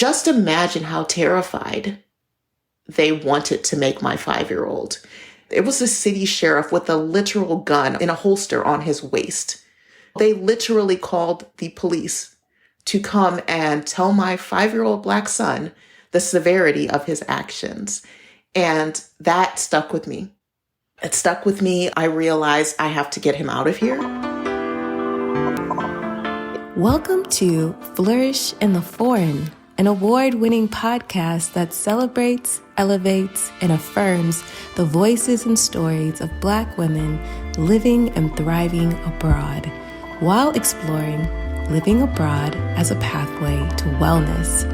just imagine how terrified they wanted to make my 5-year-old. It was a city sheriff with a literal gun in a holster on his waist. They literally called the police to come and tell my 5-year-old Black son the severity of his actions. And that stuck with me. It stuck with me. I realized I have to get him out of here. Welcome to Flourish in the Foreign, an award-winning podcast that celebrates, elevates, and affirms the voices and stories of Black women living and thriving abroad, while exploring living abroad as a pathway to wellness.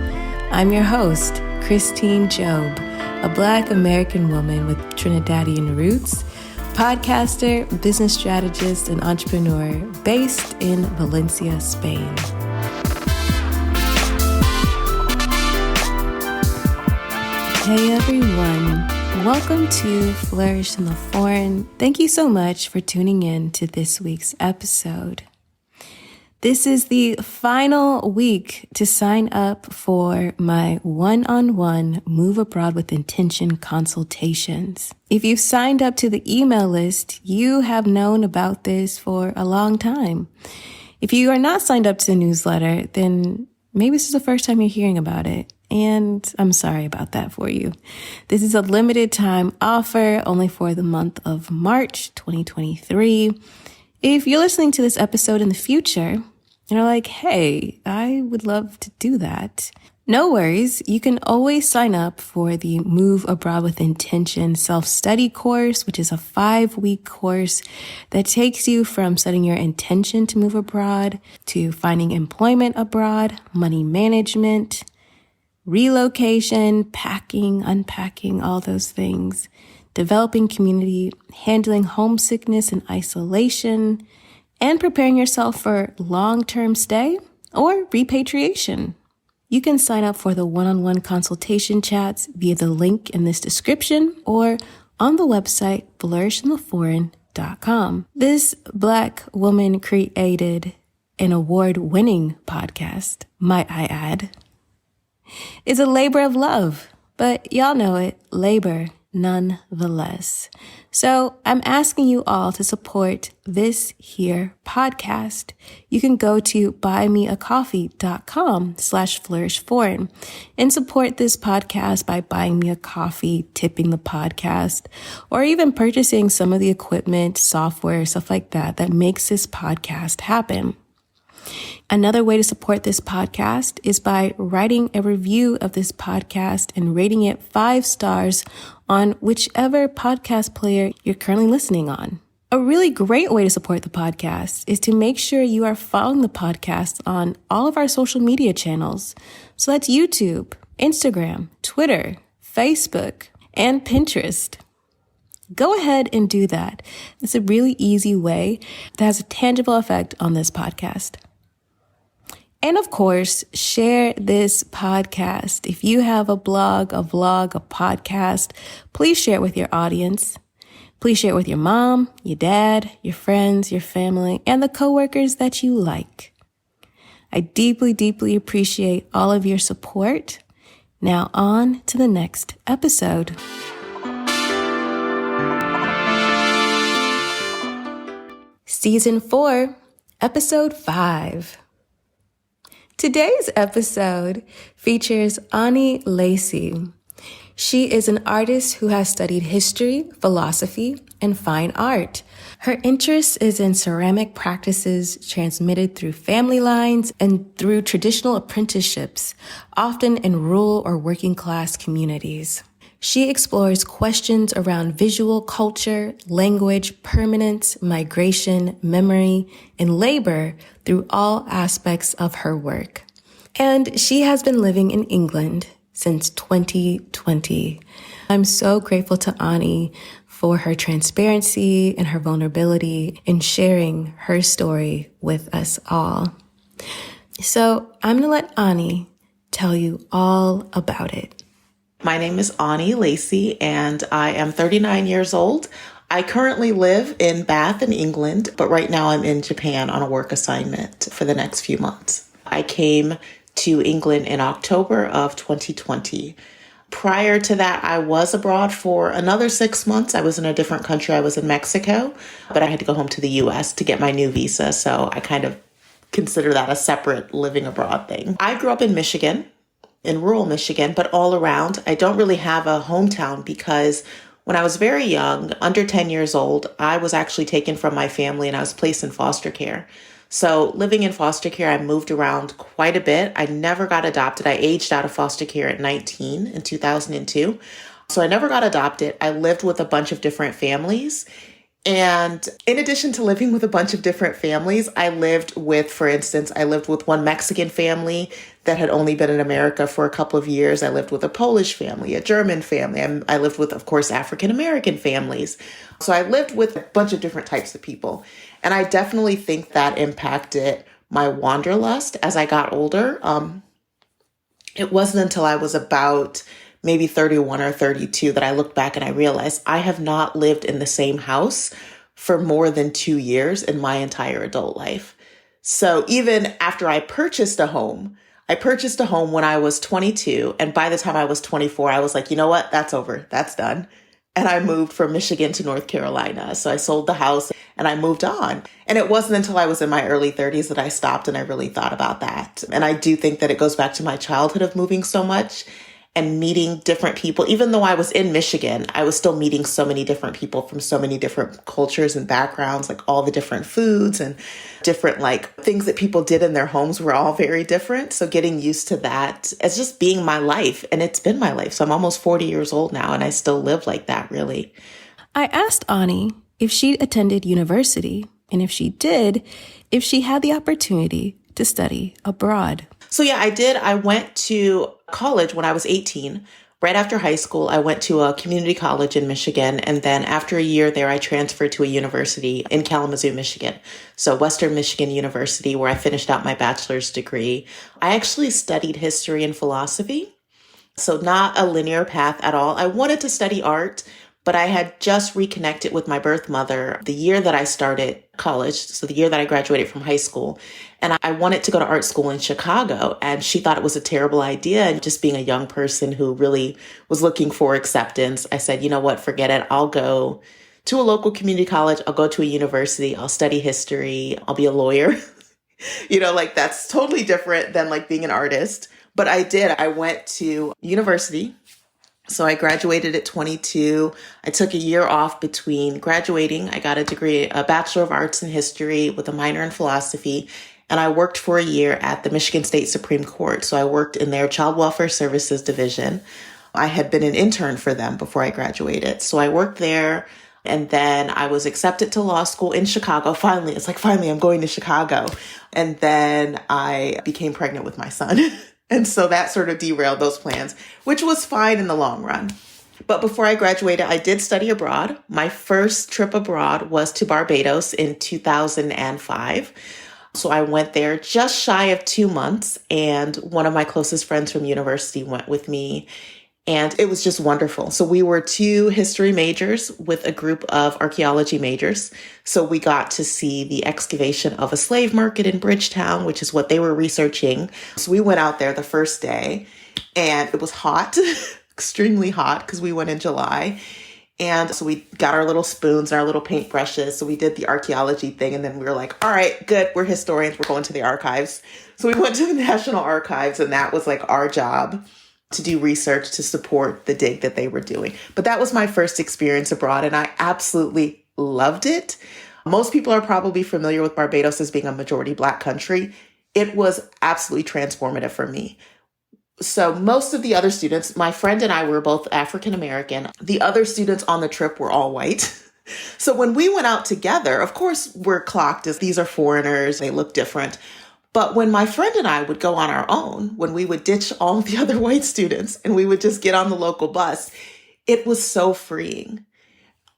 I'm your host, Christine Job, a Black American woman with Trinidadian roots, podcaster, business strategist, and entrepreneur based in Valencia, Spain. Hey everyone, welcome to Flourish in the Foreign. Thank you so much for tuning in to this week's episode. This is the final week to sign up for my one-on-one Move Abroad with Intention consultations. If you've signed up to the email list, you have known about this for a long time. If you are not signed up to the newsletter, then maybe this is the first time you're hearing about it. And I'm sorry about that for you. This is a limited time offer only for the month of March 2023. If you're listening to this episode in the future and are like, hey, I would love to do that, no worries. You can always sign up for the Move Abroad with Intention self-study course, which is a 5-week course that takes you from setting your intention to move abroad to finding employment abroad, money management, relocation, packing, unpacking, all those things, developing community, handling homesickness and isolation, and preparing yourself for long-term stay or repatriation. You can sign up for the one-on-one consultation chats via the link in this description or on the website flourishintheforeign.com. This Black woman created an award-winning podcast, might I add, is a labor of love, but y'all know it, labor nonetheless. So I'm asking you all to support this here podcast. You can go to buymeacoffee.com/flourishforeign and support this podcast by buying me a coffee, tipping the podcast, or even purchasing some of the equipment, software, stuff like that makes this podcast happen. Another way to support this podcast is by writing a review of this podcast and rating it 5 stars on whichever podcast player you're currently listening on. A really great way to support the podcast is to make sure you are following the podcast on all of our social media channels. So that's YouTube, Instagram, Twitter, Facebook, and Pinterest. Go ahead and do that. It's a really easy way that has a tangible effect on this podcast. And of course, share this podcast. If you have a blog, a vlog, a podcast, please share it with your audience. Please share it with your mom, your dad, your friends, your family, and the coworkers that you like. I deeply, deeply appreciate all of your support. Now on to the next episode. Season 4, Episode 5. Today's episode features Ani Lacy. She is an artist who has studied history, philosophy, and fine art. Her interest is in ceramic practices transmitted through family lines and through traditional apprenticeships, often in rural or working class communities. She explores questions around visual culture, language, permanence, migration, memory, and labor through all aspects of her work. And she has been living in England since 2020. I'm so grateful to Ani for her transparency and her vulnerability in sharing her story with us all. So I'm going to let Ani tell you all about it. My name is Ani Lacy, and I am 39 years old. I currently live in Bath in England, but right now I'm in Japan on a work assignment for the next few months. I came to England in October of 2020. Prior to that, I was abroad for another 6 months. I was in a different country. I was in Mexico, but I had to go home to the US to get my new visa. So I kind of consider that a separate living abroad thing. I grew up in Michigan, in rural Michigan, but all around. I don't really have a hometown because when I was very young, under 10 years old, I was actually taken from my family and I was placed in foster care. So living in foster care, I moved around quite a bit. I never got adopted. I aged out of foster care at 19 in 2002. So I never got adopted. I lived with a bunch of different families. And in addition to living with a bunch of different families, I lived with, for instance, I lived with one Mexican family that had only been in America for a couple of years. I lived with a Polish family, a German family. I lived with, of course, African-American families. So I lived with a bunch of different types of people. And I definitely think that impacted my wanderlust as I got older. It wasn't until I was about maybe 31 or 32 that I looked back and I realized I have not lived in the same house for more than 2 years in my entire adult life. So even after I purchased a home when I was 22. And by the time I was 24, I was like, you know what? That's over. That's done. And I moved from Michigan to North Carolina. So I sold the house and I moved on. And it wasn't until I was in my early 30s that I stopped and I really thought about that. And I do think that it goes back to my childhood of moving so much and meeting different people. Even though I was in Michigan, I was still meeting so many different people from so many different cultures and backgrounds, like all the different foods and different like things that people did in their homes were all very different. So getting used to that as just being my life. And it's been my life. So I'm almost 40 years old now and I still live like that, really. I asked Ani if she attended university and if she did, if she had the opportunity to study abroad. So yeah, I did. I went to college when I was 18. Right after high school, I went to a community college in Michigan. And then after a year there, I transferred to a university in Kalamazoo, Michigan. So Western Michigan University, where I finished out my bachelor's degree. I actually studied history and philosophy. So not a linear path at all. I wanted to study art, but I had just reconnected with my birth mother the year that I started college, so the year that I graduated from high school. And I wanted to go to art school in Chicago, and she thought it was a terrible idea. And just being a young person who really was looking for acceptance, I said, you know what, forget it. I'll go to a local community college. I'll go to a university. I'll study history. I'll be a lawyer. Like that's totally different than like being an artist. But I did. I went to university. So I graduated at 22. I took a year off between graduating. I got a degree, a Bachelor of Arts in History with a minor in philosophy. And I worked for a year at the Michigan State Supreme Court. So I worked in their Child Welfare Services division. I had been an intern for them before I graduated. So I worked there. And then I was accepted to law school in Chicago. Finally, I'm going to Chicago. And then I became pregnant with my son. And so that sort of derailed those plans, which was fine in the long run. But before I graduated, I did study abroad. My first trip abroad was to Barbados in 2005. So I went there just shy of 2 months, and one of my closest friends from university went with me. And it was just wonderful. So we were 2 history majors with a group of archaeology majors. So we got to see the excavation of a slave market in Bridgetown, which is what they were researching. So we went out there the first day and it was hot, extremely hot because we went in July. And so we got our little spoons and our little paintbrushes. So we did the archaeology thing. And then we were like, all right, good. We're historians. We're going to the archives. So we went to the National Archives, and that was like our job to do research to support the dig that they were doing. But that was my first experience abroad, and I absolutely loved it. Most people are probably familiar with Barbados as being a majority Black country. It was absolutely transformative for me. So most of the other students, my friend and I were both African American. The other students on the trip were all white. So when we went out together, of course, we're clocked as these are foreigners. They look different. But when my friend and I would go on our own, when we would ditch all the other white students and we would just get on the local bus, it was so freeing.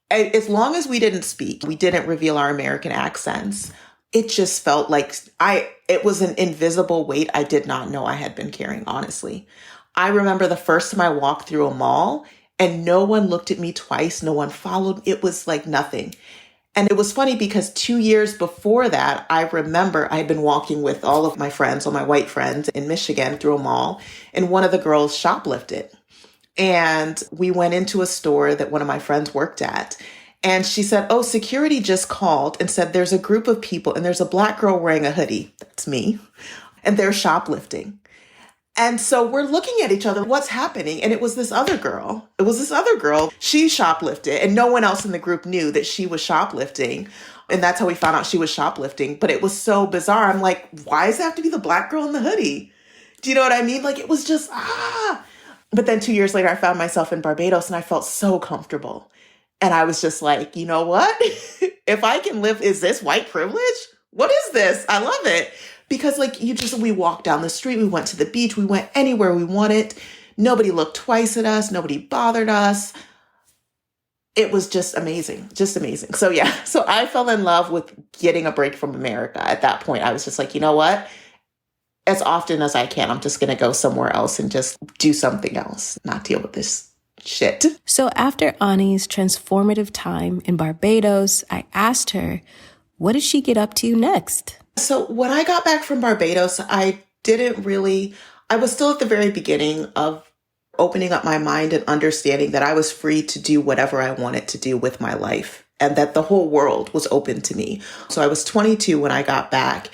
As long as we didn't speak, we didn't reveal our American accents, it just felt like it was an invisible weight I did not know I had been carrying, honestly. I remember the first time I walked through a mall and no one looked at me twice. No one followed. It was like nothing. And it was funny because 2 years before that, I remember I had been walking with all of my friends, all my white friends in Michigan through a mall, and one of the girls shoplifted. And we went into a store that one of my friends worked at. And she said, oh, security just called and said, there's a group of people and there's a Black girl wearing a hoodie. That's me. And they're shoplifting. And so we're looking at each other, what's happening? And it was this other girl. She shoplifted and no one else in the group knew that she was shoplifting. And that's how we found out she was shoplifting. But it was so bizarre. I'm like, why does it have to be the Black girl in the hoodie? Do you know what I mean? Like, it was just, But then 2 years later, I found myself in Barbados and I felt so comfortable. And I was just like, you know what? If I can live, is this white privilege? What is this? I love it. Because we walked down the street, we went to the beach, we went anywhere we wanted. Nobody looked twice at us. Nobody bothered us. It was just amazing, just amazing. So yeah, so I fell in love with getting a break from America. At that point, I was just like, you know what? As often as I can, I'm just going to go somewhere else and just do something else, not deal with this shit. So after Ani's transformative time in Barbados, I asked her, what did she get up to next? So when I got back from Barbados, I was still at the very beginning of opening up my mind and understanding that I was free to do whatever I wanted to do with my life and that the whole world was open to me. So I was 22 when I got back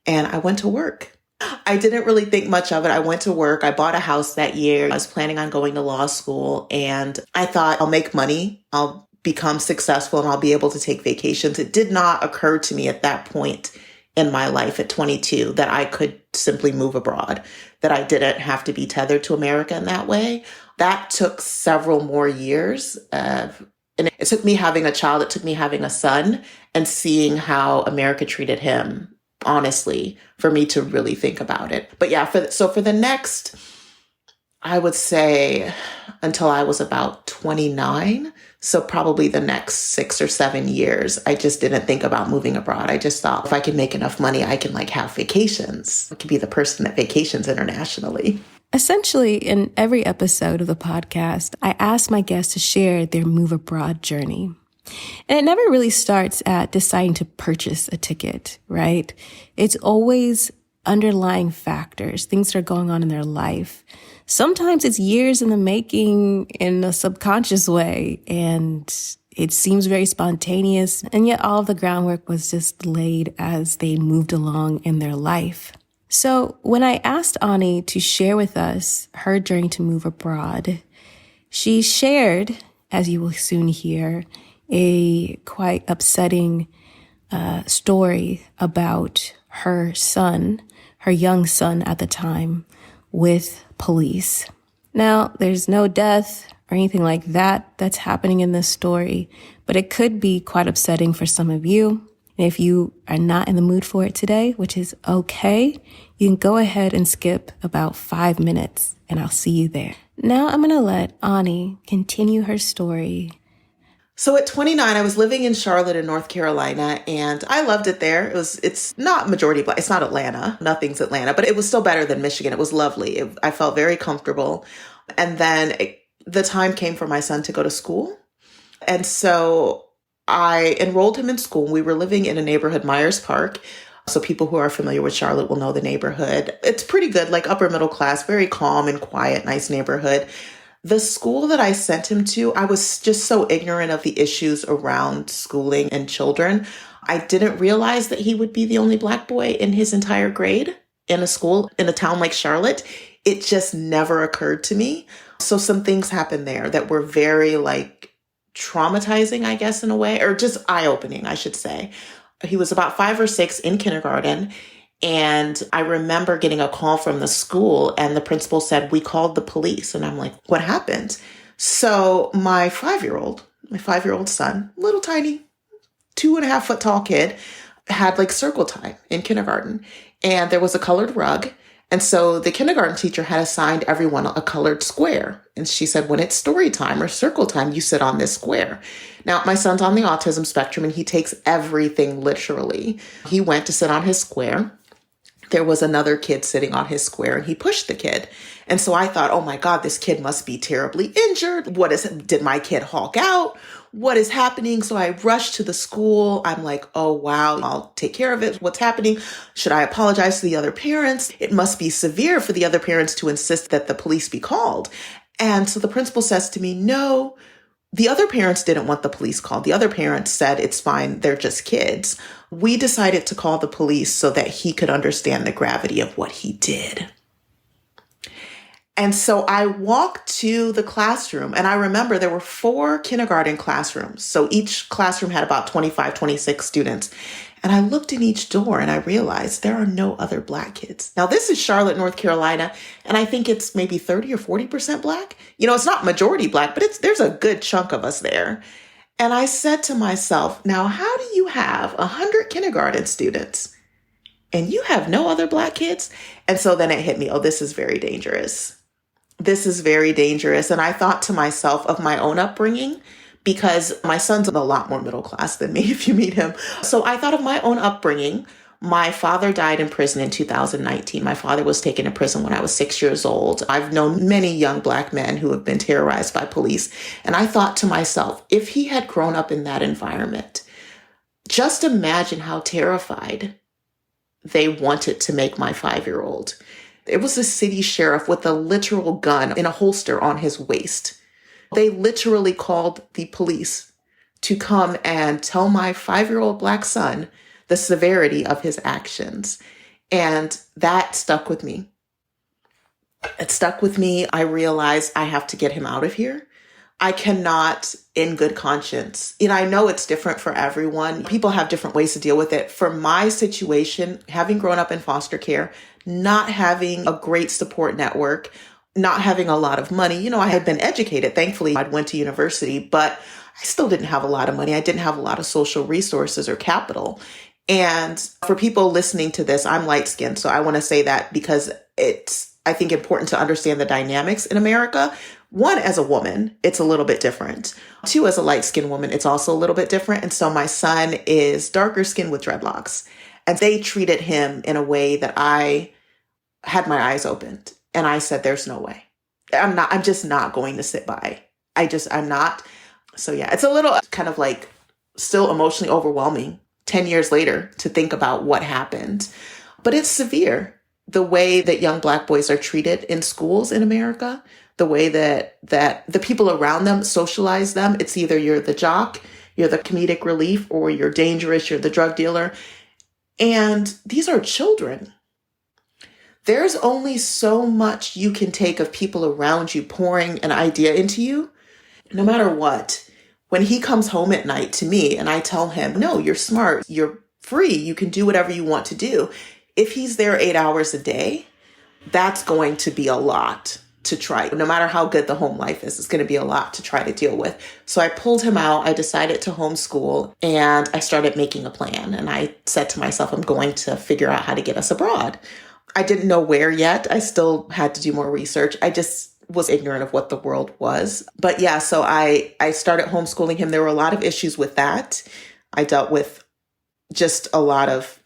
and I went to work. I didn't really think much of it. I went to work. I bought a house that year. I was planning on going to law school and I thought I'll make money. I'll become successful and I'll be able to take vacations. It did not occur to me at that point in my life at 22 that I could simply move abroad, that I didn't have to be tethered to America in that way. That took several more years. And it took me having a child, it took me having a son and seeing how America treated him, honestly, for me to really think about it. But yeah, for the next, I would say until I was about 29, so probably the next 6 or 7 years, I just didn't think about moving abroad. I just thought if I can make enough money, I can have vacations. I could be the person that vacations internationally. Essentially, in every episode of the podcast, I ask my guests to share their move abroad journey. And it never really starts at deciding to purchase a ticket, right? It's always underlying factors, things that are going on in their life. Sometimes it's years in the making in a subconscious way, and it seems very spontaneous, and yet all of the groundwork was just laid as they moved along in their life. So when I asked Ani to share with us her journey to move abroad, she shared, as you will soon hear, a quite upsetting story about her son, her young son at the time, with police. Now, there's no death or anything like that that's happening in this story, but it could be quite upsetting for some of you. And if you are not in the mood for it today, which is okay, you can go ahead and skip about 5 minutes and I'll see you there. Now I'm going to let Ani continue her story. So at 29, I was living in Charlotte in North Carolina, and I loved it there. It's not majority Black. It's not Atlanta. Nothing's Atlanta, but it was still better than Michigan. It was lovely. I felt very comfortable. And then the time came for my son to go to school. And so I enrolled him in school. We were living in a neighborhood, Myers Park. So people who are familiar with Charlotte will know the neighborhood. It's pretty good, upper middle class, very calm and quiet, nice neighborhood. The school that I sent him to, I was just so ignorant of the issues around schooling and children. I didn't realize that he would be the only Black boy in his entire grade in a school in a town like Charlotte. It just never occurred to me. So some things happened there that were very traumatizing, I guess, in a way, or just eye-opening, I should say. He was about 5 or 6 in kindergarten. And I remember getting a call from the school and the principal said, we called the police. And I'm like, what happened? So my 5-year-old son, little tiny, 2.5 foot tall kid, had circle time in kindergarten. And there was a colored rug. And so the kindergarten teacher had assigned everyone a colored square. And she said, when it's story time or circle time, you sit on this square. Now, my son's on the autism spectrum and he takes everything literally. He went to sit on his square. There was another kid sitting on his square and he pushed the kid. And so I thought, oh my God, this kid must be terribly injured. Did my kid Hulk out? What is happening? So I rushed to the school. I'm like, oh wow, I'll take care of it. What's happening? Should I apologize to the other parents? It must be severe for the other parents to insist that the police be called. And so the principal says to me, no, the other parents didn't want the police called. The other parents said, it's fine. They're just kids. We decided to call the police so that he could understand the gravity of what he did. And so I walked to the classroom, and I remember there were 4 kindergarten classrooms. So each classroom had about 25, 26 students. And I looked in each door and I realized there are no other Black kids. Now, this is Charlotte, North Carolina, and I think it's maybe 30 or 40% Black. It's not majority Black, but there's a good chunk of us there. And I said to myself, now, how do you have 100 kindergarten students and you have no other Black kids? And so then it hit me, oh, this is very dangerous. This is very dangerous. And I thought to myself of my own upbringing, because my son's a lot more middle class than me if you meet him. So I thought of my own upbringing. My father died in prison in 2019. My father was taken to prison when I was 6 years old. I've known many young Black men who have been terrorized by police. And I thought to myself, if he had grown up in that environment, just imagine how terrified they wanted to make my 5-year-old. It was a city sheriff with a literal gun in a holster on his waist. They literally called the police to come and tell my 5-year-old Black son the severity of his actions. And that stuck with me. It stuck with me. I realized I have to get him out of here. I cannot, in good conscience, I know it's different for everyone. People have different ways to deal with it. For my situation, having grown up in foster care, not having a great support network, not having a lot of money, I had been educated. Thankfully, I went to university, but I still didn't have a lot of money. I didn't have a lot of social resources or capital. And for people listening to this, I'm light-skinned. So I want to say that because it's, I think, important to understand the dynamics in America. 1, as a woman, it's a little bit different. 2, as a light-skinned woman, it's also a little bit different. And so my son is darker skinned with dreadlocks. And they treated him in a way that I had my eyes opened. And I said, there's no way. I'm just not going to sit by. I'm not. So yeah, it's a little kind of like still emotionally overwhelming 10 years later to think about what happened. But it's severe. The way that young Black boys are treated in schools in America, the way that the people around them socialize them. It's either you're the jock, you're the comedic relief, or you're dangerous, you're the drug dealer. And these are children. There's only so much you can take of people around you pouring an idea into you, no matter what. When he comes home at night to me and I tell him, no, you're smart, you're free, you can do whatever you want to do. If he's there 8 hours a day, that's going to be a lot to try. No matter how good the home life is, it's going to be a lot to try to deal with. So I pulled him out. I decided to homeschool and I started making a plan. And I said to myself, I'm going to figure out how to get us abroad. I didn't know where yet. I still had to do more research. I just was ignorant of what the world was. But yeah, so I started homeschooling him. There were a lot of issues with that. I dealt with just a lot of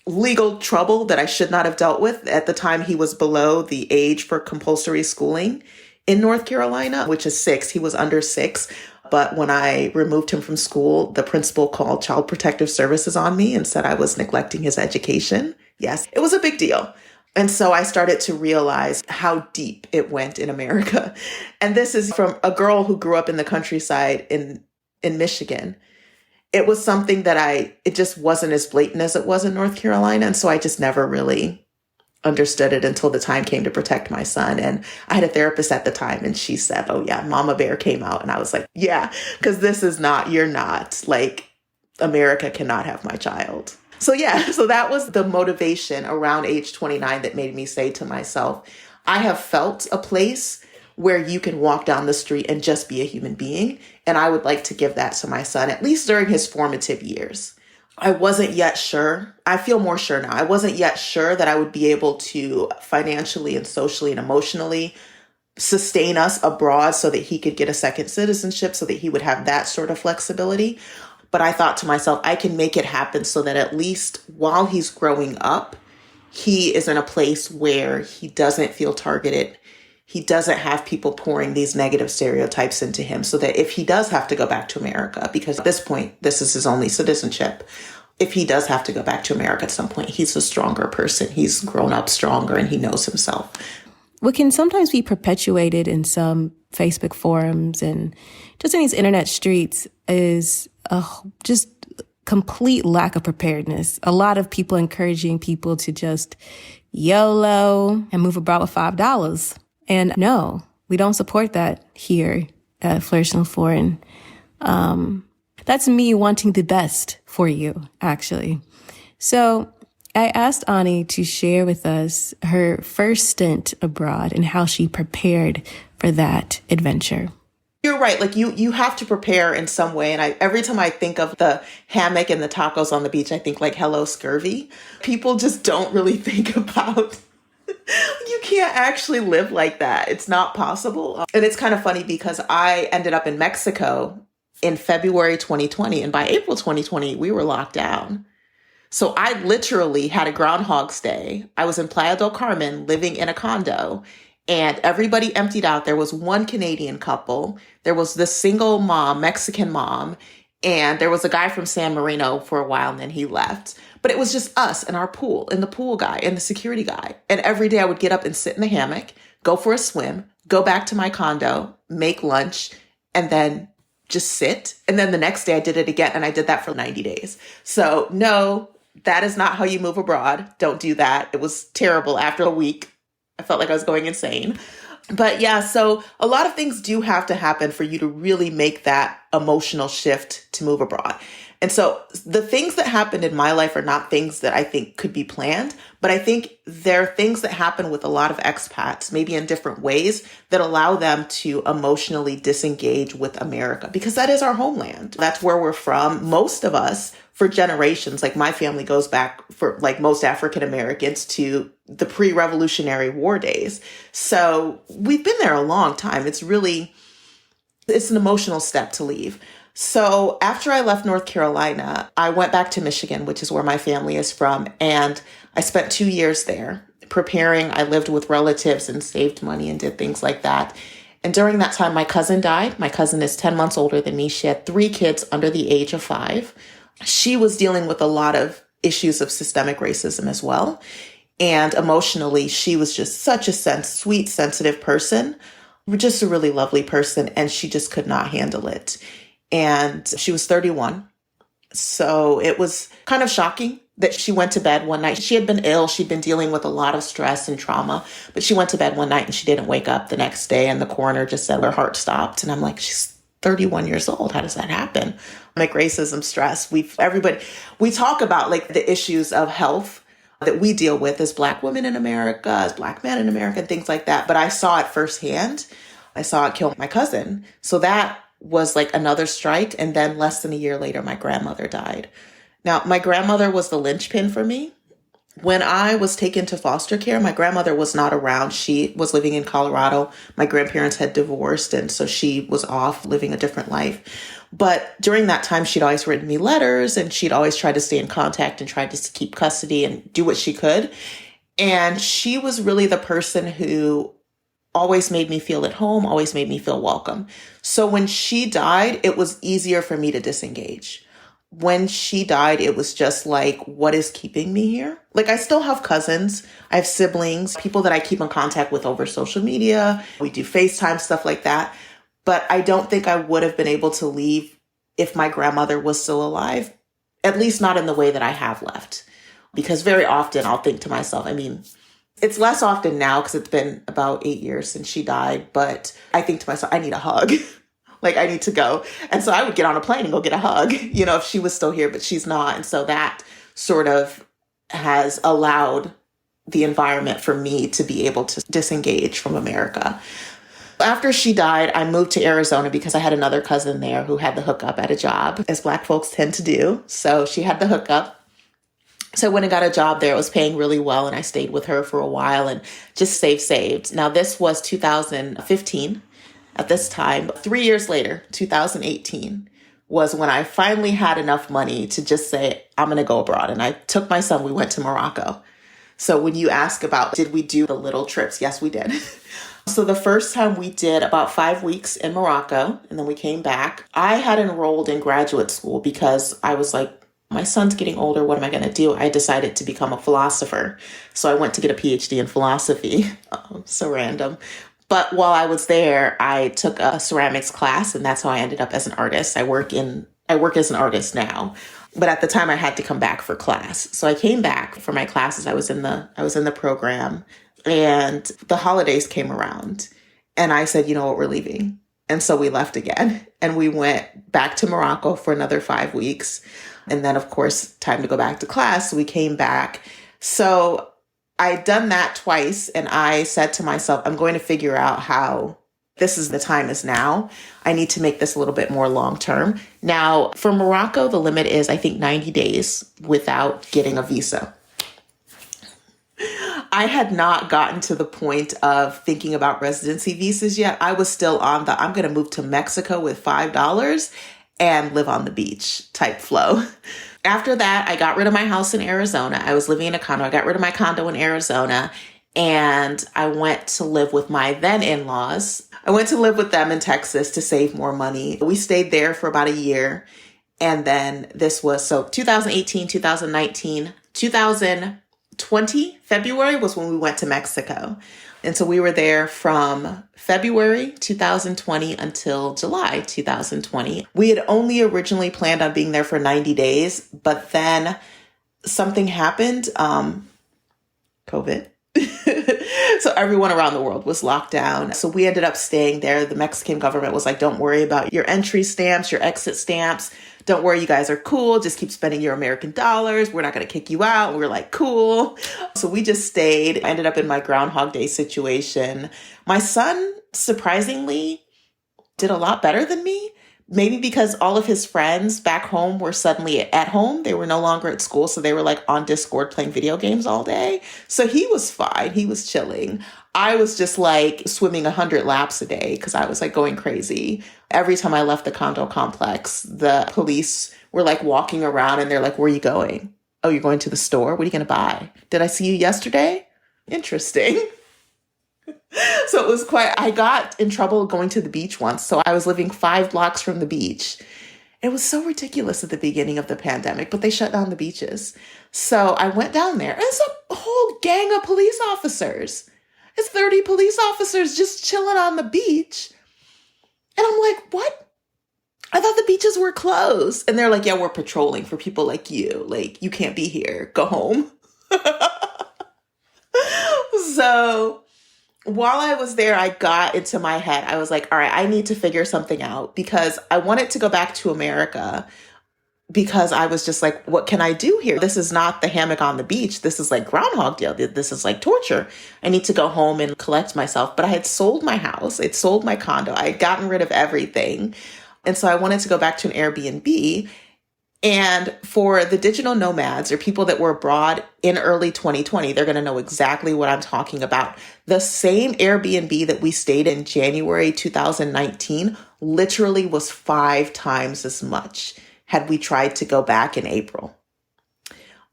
legal trouble that I should not have dealt with. At the time, he was below the age for compulsory schooling in North Carolina, which is 6. He was under 6. But when I removed him from school, the principal called Child Protective Services on me and said I was neglecting his education. Yes, it was a big deal. And so I started to realize how deep it went in America. And this is from a girl who grew up in the countryside in Michigan. It was something that it just wasn't as blatant as it was in North Carolina. And so I just never really understood it until the time came to protect my son. And I had a therapist at the time and she said, oh yeah, Mama Bear came out. And I was like, yeah, because you're not like, America cannot have my child. So yeah, so that was the motivation around age 29 that made me say to myself, I have felt a place where you can walk down the street and just be a human being. And I would like to give that to my son, at least during his formative years. I wasn't yet sure. I feel more sure now. I wasn't yet sure that I would be able to financially and socially and emotionally sustain us abroad so that he could get a second citizenship, so that he would have that sort of flexibility. But I thought to myself, I can make it happen so that at least while he's growing up, he is in a place where he doesn't feel targeted. he doesn't have people pouring these negative stereotypes into him, so that if he does have to go back to America, because at this point, this is his only citizenship, if he does have to go back to America at some point, he's a stronger person. He's grown up stronger and he knows himself. What can sometimes be perpetuated in some Facebook forums and just in these internet streets is just complete lack of preparedness. A lot of people encouraging people to just YOLO and move abroad with $5. And no, we don't support that here at Flourish in the Foreign. That's me wanting the best for you, actually. So I asked Ani to share with us her first stint abroad and how she prepared for that adventure. You're right. Like you have to prepare in some way. And every time I think of the hammock and the tacos on the beach, I think like, hello, scurvy. People just don't really think about, you can't actually live like that. It's not possible. And it's kind of funny because I ended up in Mexico in February 2020. And by April 2020, we were locked down. So I literally had a Groundhog's Day. I was in Playa del Carmen living in a condo, and everybody emptied out. There was one Canadian couple. There was this single mom, Mexican mom, and there was a guy from San Marino for a while, and then he left. But it was just us and our pool, and the pool guy and the security guy. And every day I would get up and sit in the hammock, go for a swim, go back to my condo, make lunch, and then just sit. And then the next day I did it again, and I did that for 90 days. So no, that is not how you move abroad. Don't do that. It was terrible. After a week, I felt like I was going insane. But yeah, so a lot of things do have to happen for you to really make that emotional shift to move abroad. And so the things that happened in my life are not things that I think could be planned, but I think they're things that happen with a lot of expats, maybe in different ways, that allow them to emotionally disengage with America, because that is our homeland. That's where we're from. Most of us, for generations, like my family goes back, for like most African Americans, to the pre-Revolutionary War days. So we've been there a long time. It's an emotional step to leave. So after I left North Carolina, I went back to Michigan, which is where my family is from. And I spent 2 years there preparing. I lived with relatives and saved money and did things like that. And during that time, my cousin died. My cousin is 10 months older than me. She had 3 kids under the age of 5. She was dealing with a lot of issues of systemic racism as well. And emotionally, she was just such a sweet, sensitive person, just a really lovely person. And she just could not handle it. And she was 31. So it was kind of shocking that she went to bed one night. She had been ill. She'd been dealing with a lot of stress and trauma, but she went to bed one night and she didn't wake up the next day. And the coroner just said her heart stopped. And I'm like, she's 31 years old. How does that happen? Like racism, stress. We talk about like the issues of health that we deal with as Black women in America, as Black men in America, and things like that. But I saw it firsthand. I saw it kill my cousin. So that was like another strike. And then less than a year later, my grandmother died. Now, my grandmother was the linchpin for me. When I was taken to foster care, my grandmother was not around. She was living in Colorado. My grandparents had divorced, and so she was off living a different life. But during that time, she'd always written me letters, and she'd always tried to stay in contact and tried to keep custody and do what she could. And she was really the person who always made me feel at home, always made me feel welcome. So when she died, it was easier for me to disengage. When she died, it was just like, what is keeping me here? Like, I still have cousins. I have siblings, people that I keep in contact with over social media. We do FaceTime, stuff like that. But I don't think I would have been able to leave if my grandmother was still alive, at least not in the way that I have left. Because very often I'll think to myself, I mean, it's less often now because it's been about 8 years since she died. But I think to myself, I need a hug. Like, I need to go. And so I would get on a plane and go get a hug, if she was still here, but she's not. And so that sort of has allowed the environment for me to be able to disengage from America. After she died, I moved to Arizona because I had another cousin there who had the hookup at a job, as Black folks tend to do. So she had the hookup. So I went and got a job there. It was paying really well, and I stayed with her for a while and just saved. Now, this was 2015. At this time, 3 years later, 2018, was when I finally had enough money to just say, I'm going to go abroad. And I took my son, we went to Morocco. So when you ask about, did we do the little trips? Yes, we did. So the first time we did about 5 weeks in Morocco, and then we came back. I had enrolled in graduate school because I was like, my son's getting older. What am I going to do? I decided to become a philosopher. So I went to get a PhD in philosophy. So random. But while I was there, I took a ceramics class, and that's how I ended up as an artist. I work as an artist now. But at the time I had to come back for class. So I came back for my classes. I was in the program, and the holidays came around, and I said, you know what, we're leaving. And so we left again, and we went back to Morocco for another 5 weeks. And then, of course, time to go back to class. So we came back. So I'd done that twice, and I said to myself, I'm going to figure out how this is the time is now. I need to make this a little bit more long term. Now, for Morocco, the limit is, I think, 90 days without getting a visa. I had not gotten to the point of thinking about residency visas yet. I was still on I'm going to move to Mexico with $5 and live on the beach type flow. After that, I got rid of my house in Arizona. I was living in a condo. I got rid of my condo in Arizona, and I went to live with my then in-laws. I went to live with them in Texas to save more money. We stayed there for about a year. And then this was, 2018, 2019, 2020, February was when we went to Mexico. And so we were there from February 2020 until July 2020. We had only originally planned on being there for 90 days, but then something happened, COVID. So everyone around the world was locked down. So we ended up staying there. The Mexican government was like, don't worry about your entry stamps, your exit stamps. Don't worry, you guys are cool. Just keep spending your American dollars. We're not going to kick you out. And we were like, cool. So we just stayed. I ended up in my Groundhog Day situation. My son, surprisingly, did a lot better than me. Maybe because all of his friends back home were suddenly at home. They were no longer at school. So they were like on Discord playing video games all day. So he was fine. He was chilling. I was just like swimming 100 laps a day because I was like going crazy. Every time I left the condo complex, the police were like walking around and they're like, where are you going? Oh, you're going to the store? What are you going to buy? Did I see you yesterday? Interesting. So it was I got in trouble going to the beach once. So I was living 5 blocks from the beach. It was so ridiculous at the beginning of the pandemic, but they shut down the beaches. So I went down there, and it's a whole gang of police officers. It's 30 police officers just chilling on the beach. And I'm like, what? I thought the beaches were closed. And they're like, yeah, we're patrolling for people like you. Like, you can't be here. Go home. So while I was there, I got into my head. I was like, all right, I need to figure something out because I wanted to go back to America because I was just like, what can I do here? This is not the hammock on the beach. This is like Groundhog Day. This is like torture. I need to go home and collect myself. But I had sold my house. I'd sold my condo. I had gotten rid of everything. And so I wanted to go back to an Airbnb. And for the digital nomads or people that were abroad in early 2020, they're going to know exactly what I'm talking about. The same Airbnb that we stayed in January 2019 literally was 5 times as much had we tried to go back in April.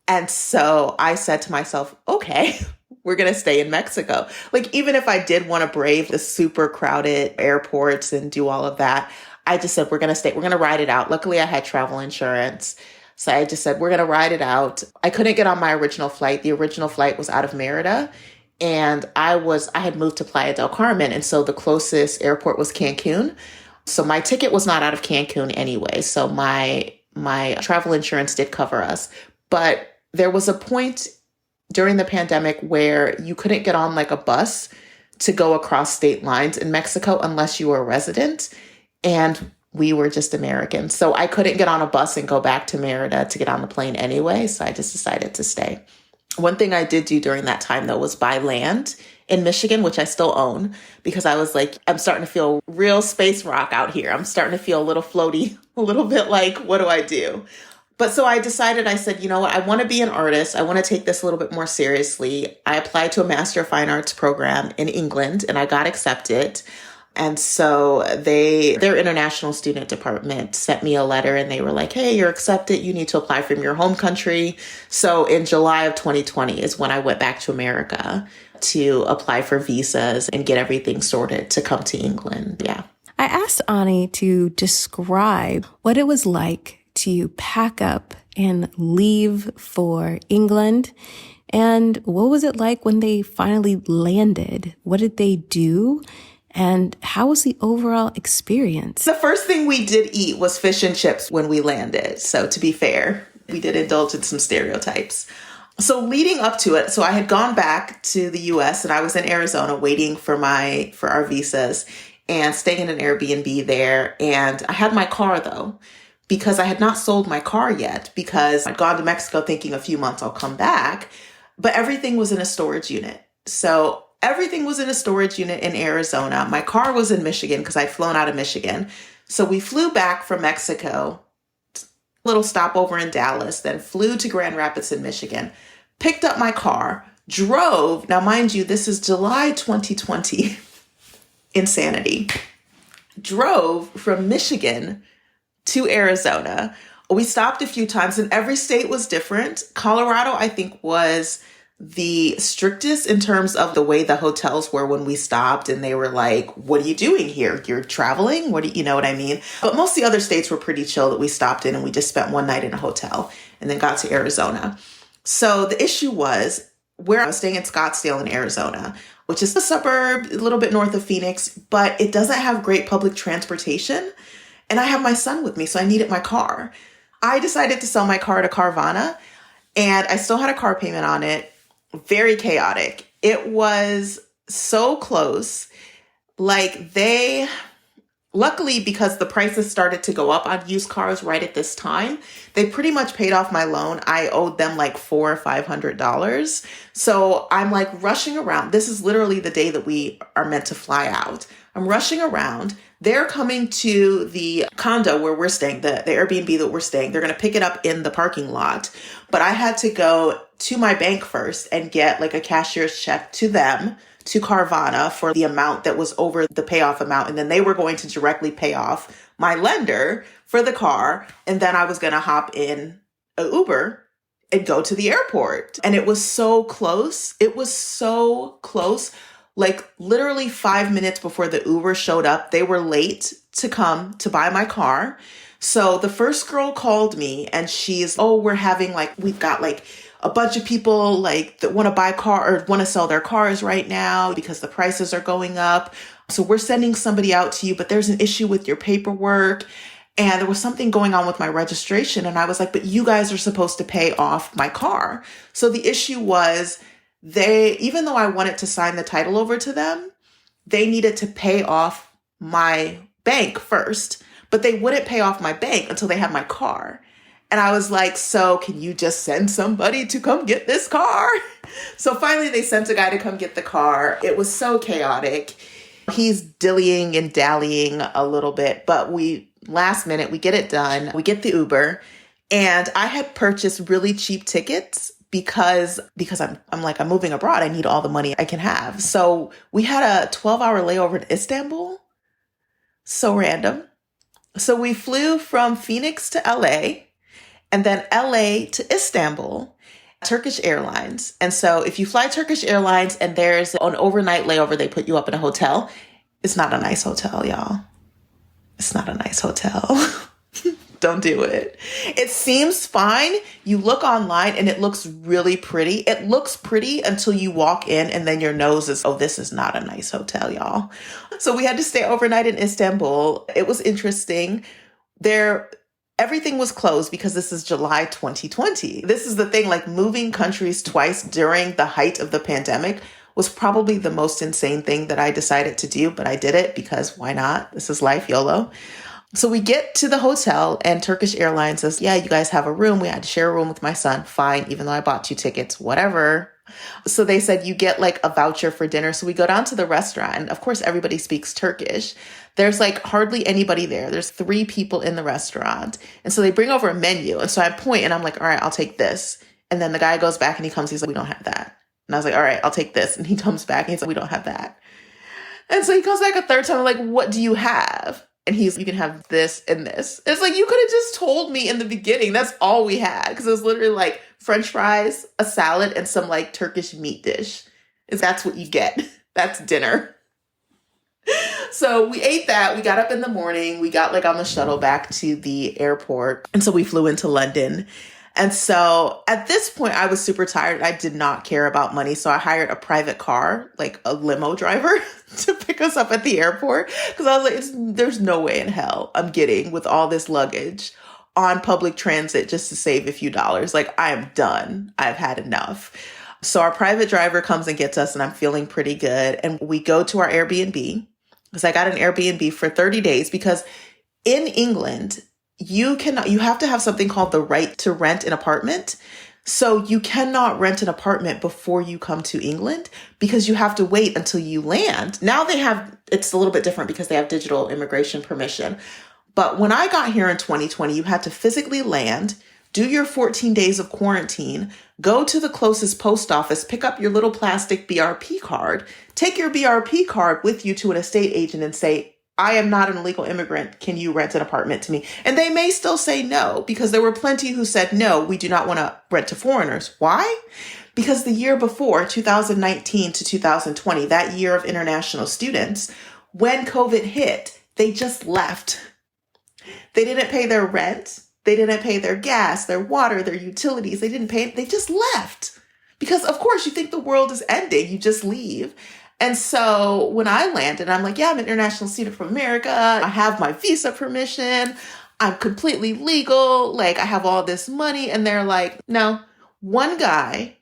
And so I said to myself, okay, we're going to stay in Mexico. Like, even if I did want to brave the super crowded airports and do all of that, I just said, we're going to stay. We're going to ride it out. Luckily, I had travel insurance. So I just said, we're going to ride it out. I couldn't get on my original flight. The original flight was out of Merida. And I had moved to Playa del Carmen. And so the closest airport was Cancun. So my ticket was not out of Cancun anyway. So my travel insurance did cover us. But there was a point during the pandemic where you couldn't get on like a bus to go across state lines in Mexico unless you were a resident. And we were just Americans. So I couldn't get on a bus and go back to Merida to get on the plane anyway. So I just decided to stay. One thing I did do during that time, though, was buy land in Michigan, which I still own, because I was like, I'm starting to feel real space rock out here. I'm starting to feel a little floaty, a little bit like, what do I do? But so I decided, I said, you know what? I want to be an artist. I want to take this a little bit more seriously. I applied to a Master of Fine Arts program in England and I got accepted. And so their international student department sent me a letter and they were like, hey, you're accepted. You need to apply from your home country. So in July of 2020 is when I went back to America to apply for visas and get everything sorted to come to England. Yeah. I asked Ani to describe what it was like to pack up and leave for England. And what was it like when they finally landed? What did they do? And how was the overall experience? The first thing we did eat was fish and chips when we landed. So to be fair, we did indulge in some stereotypes. So leading up to it, so I had gone back to the US and I was in Arizona waiting for our visas and staying in an Airbnb there. And I had my car though, because I had not sold my car yet because I'd gone to Mexico thinking a few months I'll come back, but everything was in a storage unit. So everything was in a storage unit in Arizona. My car was in Michigan because I'd flown out of Michigan. So we flew back from Mexico, little stopover in Dallas, then flew to Grand Rapids in Michigan, picked up my car, drove. Now, mind you, this is July 2020. Insanity. Drove from Michigan to Arizona. We stopped a few times and every state was different. Colorado, I think, was the strictest in terms of the way the hotels were when we stopped. And they were like, what are you doing here? You're traveling? You know what I mean? But most of the other states were pretty chill that we stopped in and we just spent one night in a hotel and then got to Arizona. So the issue was where I was staying in Scottsdale in Arizona, which is a suburb a little bit north of Phoenix, but it doesn't have great public transportation. And I have my son with me, so I needed my car. I decided to sell my car to Carvana, and I still had a car payment on it. Very chaotic. It was so close. Luckily, because the prices started to go up on used cars right at this time, they pretty much paid off my loan. I owed them like $400 or $500. So I'm like rushing around. This is literally the day that we are meant to fly out. I'm rushing around. They're coming to the condo where we're staying, the Airbnb that we're staying. They're going to pick it up in the parking lot. But I had to go to my bank first and get like a cashier's check to them, to Carvana, for the amount that was over the payoff amount. And then they were going to directly pay off my lender for the car. And then I was going to hop in an Uber and go to the airport. And it was so close. It was so close. Like literally 5 minutes before the Uber showed up, they were late to come to buy my car. So the first girl called me and she's, we've got like a bunch of people like that want to buy car or want to sell their cars right now because the prices are going up. So we're sending somebody out to you, but there's an issue with your paperwork. And there was something going on with my registration. And I was like, but you guys are supposed to pay off my car. So the issue was even though I wanted to sign the title over to them, they needed to pay off my bank first, but they wouldn't pay off my bank until they had my car. And I was like, so can you just send somebody to come get this car? So finally they sent a guy to come get the car. It was so chaotic. He's dillying and dallying a little bit, but last minute, we get it done. We get the Uber, and I had purchased really cheap tickets because I'm moving abroad. I need all the money I can have. So we had a 12-hour layover in Istanbul. So random. So we flew from Phoenix to LA and then LA to Istanbul, Turkish Airlines. And so if you fly Turkish Airlines and there's an overnight layover, they put you up in a hotel. It's not a nice hotel, y'all. It's not a nice hotel. Don't do it. It seems fine. You look online and it looks really pretty. It looks pretty until you walk in and then your nose is, oh, this is not a nice hotel, y'all. So we had to stay overnight in Istanbul. It was interesting. Everything was closed because this is July 2020. This is the thing, like moving countries twice during the height of the pandemic was probably the most insane thing that I decided to do, but I did it because why not? This is life, YOLO. So we get to the hotel and Turkish Airlines says, yeah, you guys have a room. We had to share a room with my son. Fine. Even though I bought 2 tickets, whatever. So they said, you get like a voucher for dinner. So we go down to the restaurant. And of course, everybody speaks Turkish. There's like hardly anybody there. There's 3 people in the restaurant. And so they bring over a menu. And so I point and I'm like, all right, I'll take this. And then the guy goes back and he comes, he's like, we don't have that. And I was like, all right, I'll take this. And he comes back and he's like, we don't have that. And so he comes back a third time. I'm like, what do you have? And you can have this and this. It's like, you could have just told me in the beginning. That's all we had. Because it was literally like French fries, a salad, and some like Turkish meat dish. That's what you get. That's dinner. So we ate that. We got up in the morning. We got on the shuttle back to the airport. And so we flew into London. And so at this point, I was super tired. I did not care about money. So I hired a private car, like a limo driver to pick us up at the airport. Because I was like, there's no way in hell I'm getting with all this luggage on public transit just to save a few dollars. I am done. I've had enough. So our private driver comes and gets us, and I'm feeling pretty good. And we go to our Airbnb, because I got an Airbnb for 30 days because in England, you have to have something called the right to rent an apartment. So you cannot rent an apartment before you come to England because you have to wait until you land. Now it's a little bit different because they have digital immigration permission. But when I got here in 2020, you had to physically land, do your 14 days of quarantine, go to the closest post office, pick up your little plastic BRP card, take your BRP card with you to an estate agent and say, I am not an illegal immigrant. Can you rent an apartment to me? And they may still say no, because there were plenty who said, no, we do not want to rent to foreigners. Why? Because the year before, 2019 to 2020, that year of international students, when COVID hit, they just left. They didn't pay their rent. They didn't pay their gas, their water, their utilities. They just left. Because of course you think the world is ending. You just leave. And so when I landed, I'm like, yeah, I'm an international student from America. I have my visa permission. I'm completely legal. I have all this money. And they're like, no. One guy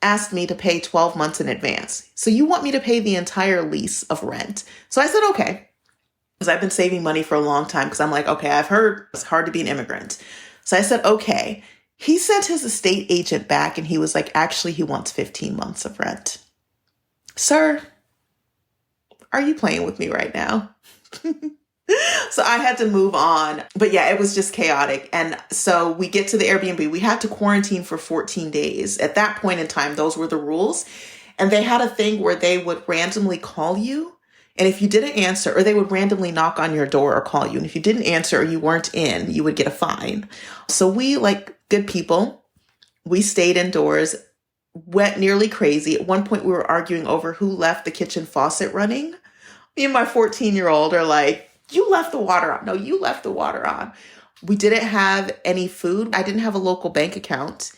asked me to pay 12 months in advance. So you want me to pay the entire lease of rent? So I said, okay. Because I've been saving money for a long time, because I'm like, okay, I've heard it's hard to be an immigrant. So I said, okay. He sent his estate agent back and he was like, actually, he wants 15 months of rent. Sir, are you playing with me right now? So I had to move on. But yeah, it was just chaotic. And so we get to the Airbnb. We had to quarantine for 14 days. At that point in time, those were the rules. And they had a thing where they would randomly call you. And if you didn't answer, or they would randomly knock on your door or call you. And if you didn't answer or you weren't in, you would get a fine. So we, like good people, we stayed indoors, went nearly crazy. At one point, we were arguing over who left the kitchen faucet running. Me and my 14-year-old are like, you left the water on. No, you left the water on. We didn't have any food. I didn't have a local bank account.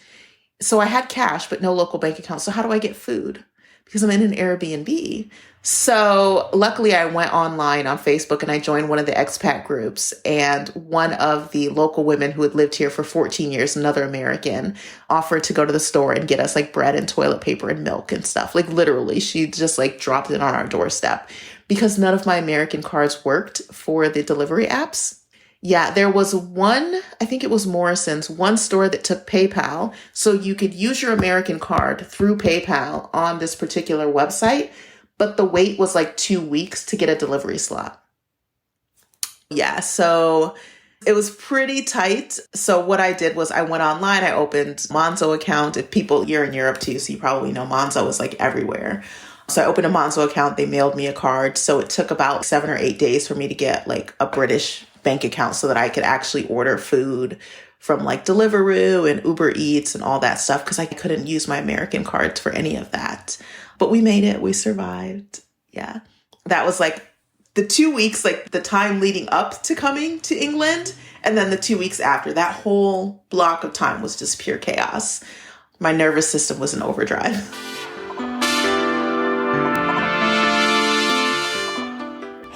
So I had cash, but no local bank account. So how do I get food? Because I'm in an Airbnb. So luckily I went online on Facebook and I joined one of the expat groups, and one of the local women who had lived here for 14 years, another American, offered to go to the store and get us bread and toilet paper and milk and stuff. Literally, she just dropped it on our doorstep because none of my American cards worked for the delivery apps. Yeah, there was one, I think it was Morrison's, one store that took PayPal. So you could use your American card through PayPal on this particular website, but the wait was 2 weeks to get a delivery slot. Yeah, so it was pretty tight. So what I did was I went online, I opened Monzo account. If you're in Europe too, so you probably know Monzo is everywhere. So I opened a Monzo account, they mailed me a card. So it took about 7 or 8 days for me to get a British bank account so that I could actually order food from Deliveroo and Uber Eats and all that stuff, because I couldn't use my American cards for any of that. But we made it. We survived. Yeah. That was the 2 weeks, the time leading up to coming to England. And then the 2 weeks after, that whole block of time was just pure chaos. My nervous system was in overdrive.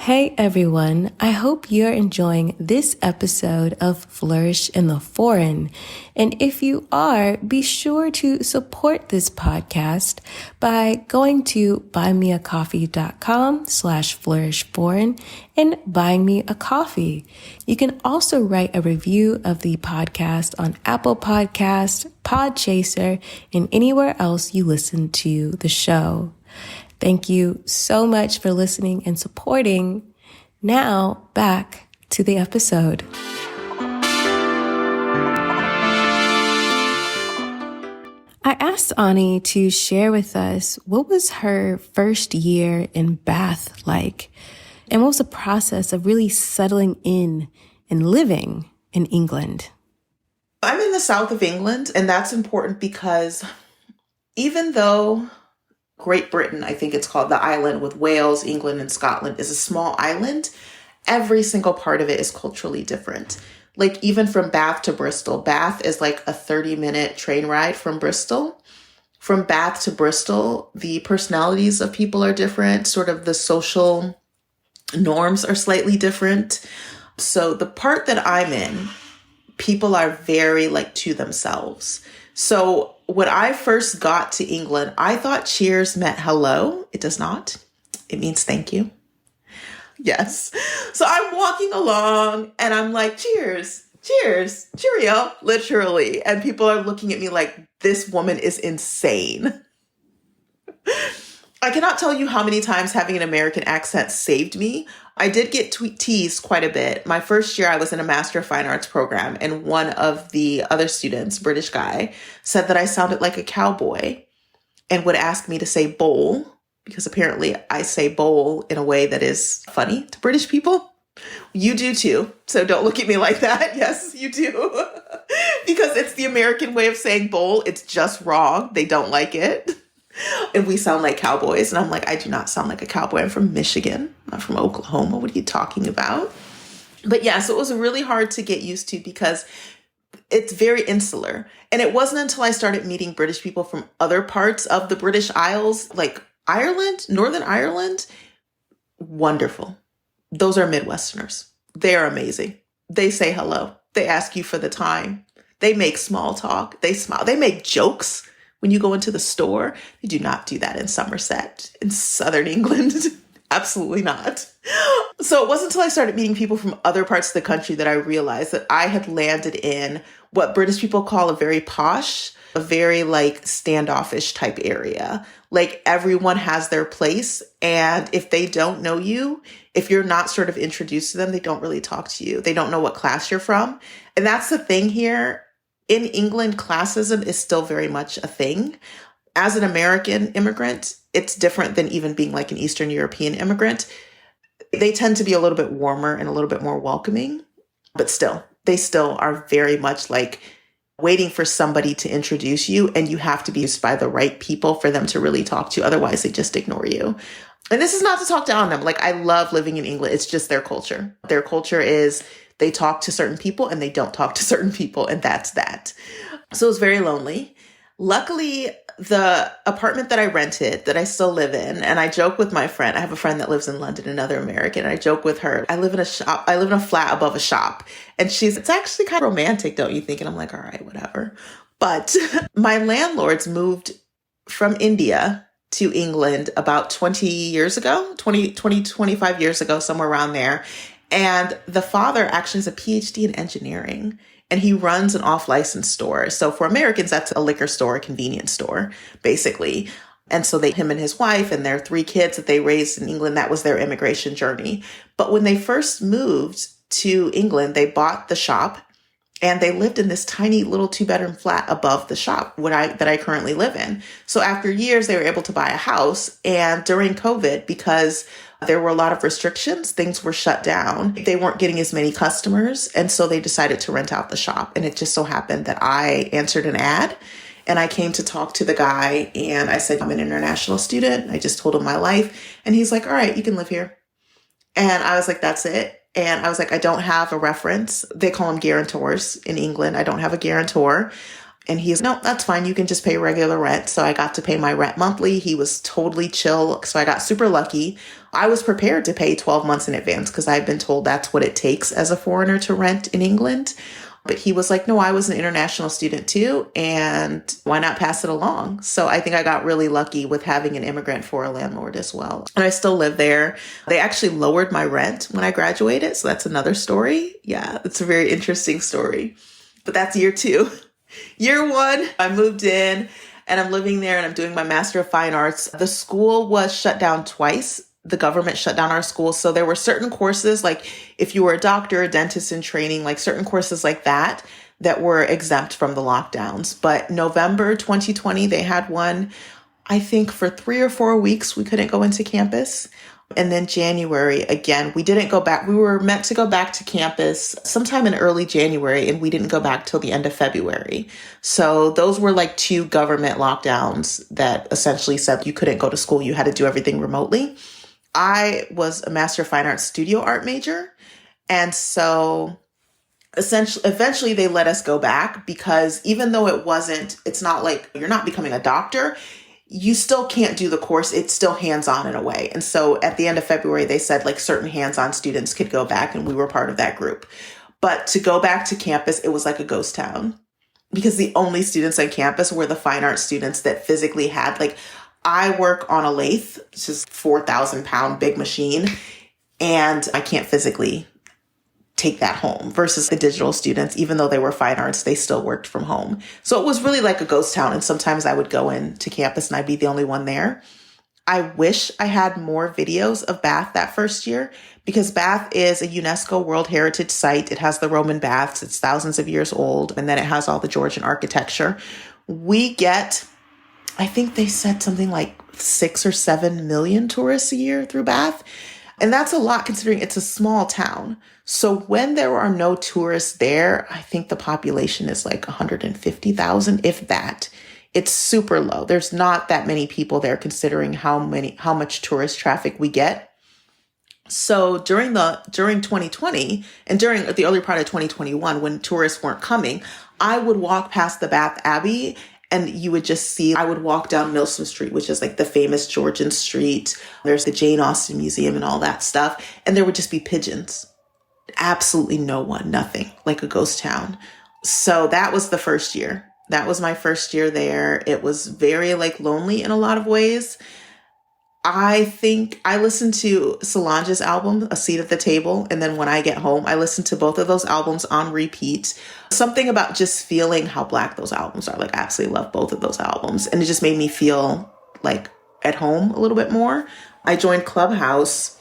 Hey everyone, I hope you're enjoying this episode of Flourish in the Foreign. And if you are, be sure to support this podcast by going to buymeacoffee.com/flourishforeign and buying me a coffee. You can also write a review of the podcast on Apple Podcasts, Podchaser, and anywhere else you listen to the show. Thank you so much for listening and supporting. Now, back to the episode. I asked Ani to share with us what was her first year in Bath like, and what was the process of really settling in and living in England. I'm in the south of England, and that's important because even though Great Britain, I think it's called, the island with Wales, England, and Scotland, is a small island. Every single part of it is culturally different. Like even from Bath to Bristol, Bath is like a 30-minute train ride from Bristol. From Bath to Bristol, the personalities of people are different. Sort of the social norms are slightly different. So the part that I'm in, people are very like to themselves. So when I first got to England, I thought cheers meant hello. It does not. It means thank you. Yes. So I'm walking along and I'm like, cheers, cheers, cheerio, literally. And people are looking at me like, this woman is insane. I cannot tell you how many times having an American accent saved me. I did get teased quite a bit. My first year, I was in a Master of Fine Arts program, and one of the other students, British guy, said that I sounded like a cowboy and would ask me to say bowl, because apparently I say bowl in a way that is funny to British people. You do too, so don't look at me like that. Yes, you do. Because it's the American way of saying bowl. It's just wrong. They don't like it. And we sound like cowboys. And I'm like, I do not sound like a cowboy. I'm from Michigan, not from Oklahoma. What are you talking about? But yeah, so it was really hard to get used to because it's very insular. And it wasn't until I started meeting British people from other parts of the British Isles, like Ireland, Northern Ireland, wonderful. Those are Midwesterners. They are amazing. They say hello. They ask you for the time. They make small talk. They smile. They make jokes. When you go into the store, they do not do that in Somerset, in Southern England. Absolutely not. So it wasn't until I started meeting people from other parts of the country that I realized that I had landed in what British people call a very posh, a very like standoffish type area. Like everyone has their place. And if they don't know you, if you're not sort of introduced to them, they don't really talk to you. They don't know what class you're from. And that's the thing here. In England, classism is still very much a thing. As an American immigrant, it's different than even being like an Eastern European immigrant. They tend to be a little bit warmer and a little bit more welcoming, but still, they still are very much like waiting for somebody to introduce you, and you have to be used by the right people for them to really talk to. Otherwise, they just ignore you. And this is not to talk down on them. Like, I love living in England. It's just their culture. Their culture is they talk to certain people and they don't talk to certain people. And that's that. So it was very lonely. Luckily, the apartment that I rented, that I still live in, and I joke with my friend, I have a friend that lives in London, another American, and I joke with her, I live in a flat above a shop. And it's actually kind of romantic, don't you think? And I'm like, all right, whatever. But my landlords moved from India to England about 20 years ago, 25 years ago, somewhere around there. And the father actually has a PhD in engineering, and he runs an off-license store. So for Americans, that's a liquor store, a convenience store, basically. And so him and his wife and their 3 kids that they raised in England, that was their immigration journey. But when they first moved to England, they bought the shop and they lived in this tiny little 2-bedroom flat above the shop that I currently live in. So after years, they were able to buy a house. And during COVID, because there were a lot of restrictions, things were shut down. They weren't getting as many customers. And so they decided to rent out the shop. And it just so happened that I answered an ad and I came to talk to the guy and I said, I'm an international student. I just told him my life. And he's like, all right, you can live here. And I was like, that's it. And I was like, I don't have a reference. They call them guarantors in England. I don't have a guarantor. And he's, no, that's fine. You can just pay regular rent. So I got to pay my rent monthly. He was totally chill. So I got super lucky. I was prepared to pay 12 months in advance because I've been told that's what it takes as a foreigner to rent in England. But he was like, no, I was an international student too. And why not pass it along? So I think I got really lucky with having an immigrant for a landlord as well. And I still live there. They actually lowered my rent when I graduated. So that's another story. Yeah, it's a very interesting story. But that's year 2. Year 1, I moved in and I'm living there and I'm doing my Master of Fine Arts. The school was shut down twice. The government shut down our school. So there were certain courses, like if you were a doctor, a dentist in training, like certain courses like that were exempt from the lockdowns. But November 2020, they had one, I think for 3 or 4 weeks, we couldn't go into campus. And then January, again, we didn't go back. We were meant to go back to campus sometime in early January, and we didn't go back till the end of February. So those were like 2 government lockdowns that essentially said you couldn't go to school. You had to do everything remotely. I was a Master of Fine Arts studio art major. And so eventually they let us go back because even though it's not like you're not becoming a doctor, you still can't do the course. It's still hands-on in a way. And so at the end of February, they said like certain hands-on students could go back, and we were part of that group. But to go back to campus, it was like a ghost town because the only students on campus were the fine arts students that physically had, like, I work on a lathe, it's just 4,000 pound big machine, and I can't physically take that home versus the digital students, even though they were fine arts, they still worked from home. So it was really like a ghost town. And sometimes I would go into campus and I'd be the only one there. I wish I had more videos of Bath that first year because Bath is a UNESCO World Heritage Site. It has the Roman baths. It's thousands of years old. And then it has all the Georgian architecture. We get, I think they said something like 6 or 7 million tourists a year through Bath. And that's a lot considering it's a small town. So when there are no tourists there, I think the population is like 150,000, if that. It's super low. There's not that many people there considering how much tourist traffic we get. So during 2020 and during the early part of 2021, when tourists weren't coming, I would walk past the Bath Abbey and you would just see, I would walk down Milsom Street, which is like the famous Georgian street. There's the Jane Austen Museum and all that stuff. And there would just be pigeons. Absolutely no one, nothing, like a ghost town. So that was the first year. That was my first year there. It was very like lonely in a lot of ways. I think I listened to Solange's album, A Seat at the Table. And then when I get home, I listen to both of those albums on repeat. Something about just feeling how Black those albums are. Like I absolutely love both of those albums. And it just made me feel like at home a little bit more. I joined Clubhouse.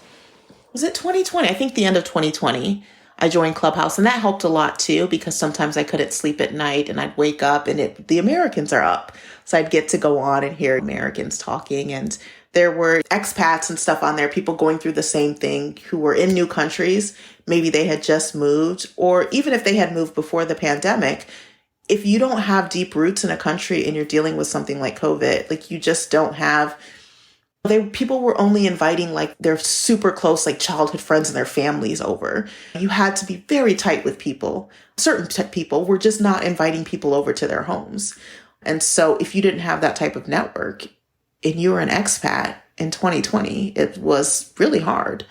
Was it 2020? I think the end of 2020. I joined Clubhouse and that helped a lot too, because sometimes I couldn't sleep at night and I'd wake up and the Americans are up. So I'd get to go on and hear Americans talking, and there were expats and stuff on there, people going through the same thing who were in new countries. Maybe they had just moved, or even if they had moved before the pandemic, if you don't have deep roots in a country and you're dealing with something like COVID, like you just don't have, people were only inviting like their super close, like childhood friends and their families over. You had to be very tight with people. Certain people were just not inviting people over to their homes. And so if you didn't have that type of network and you were an expat in 2020, it was really hard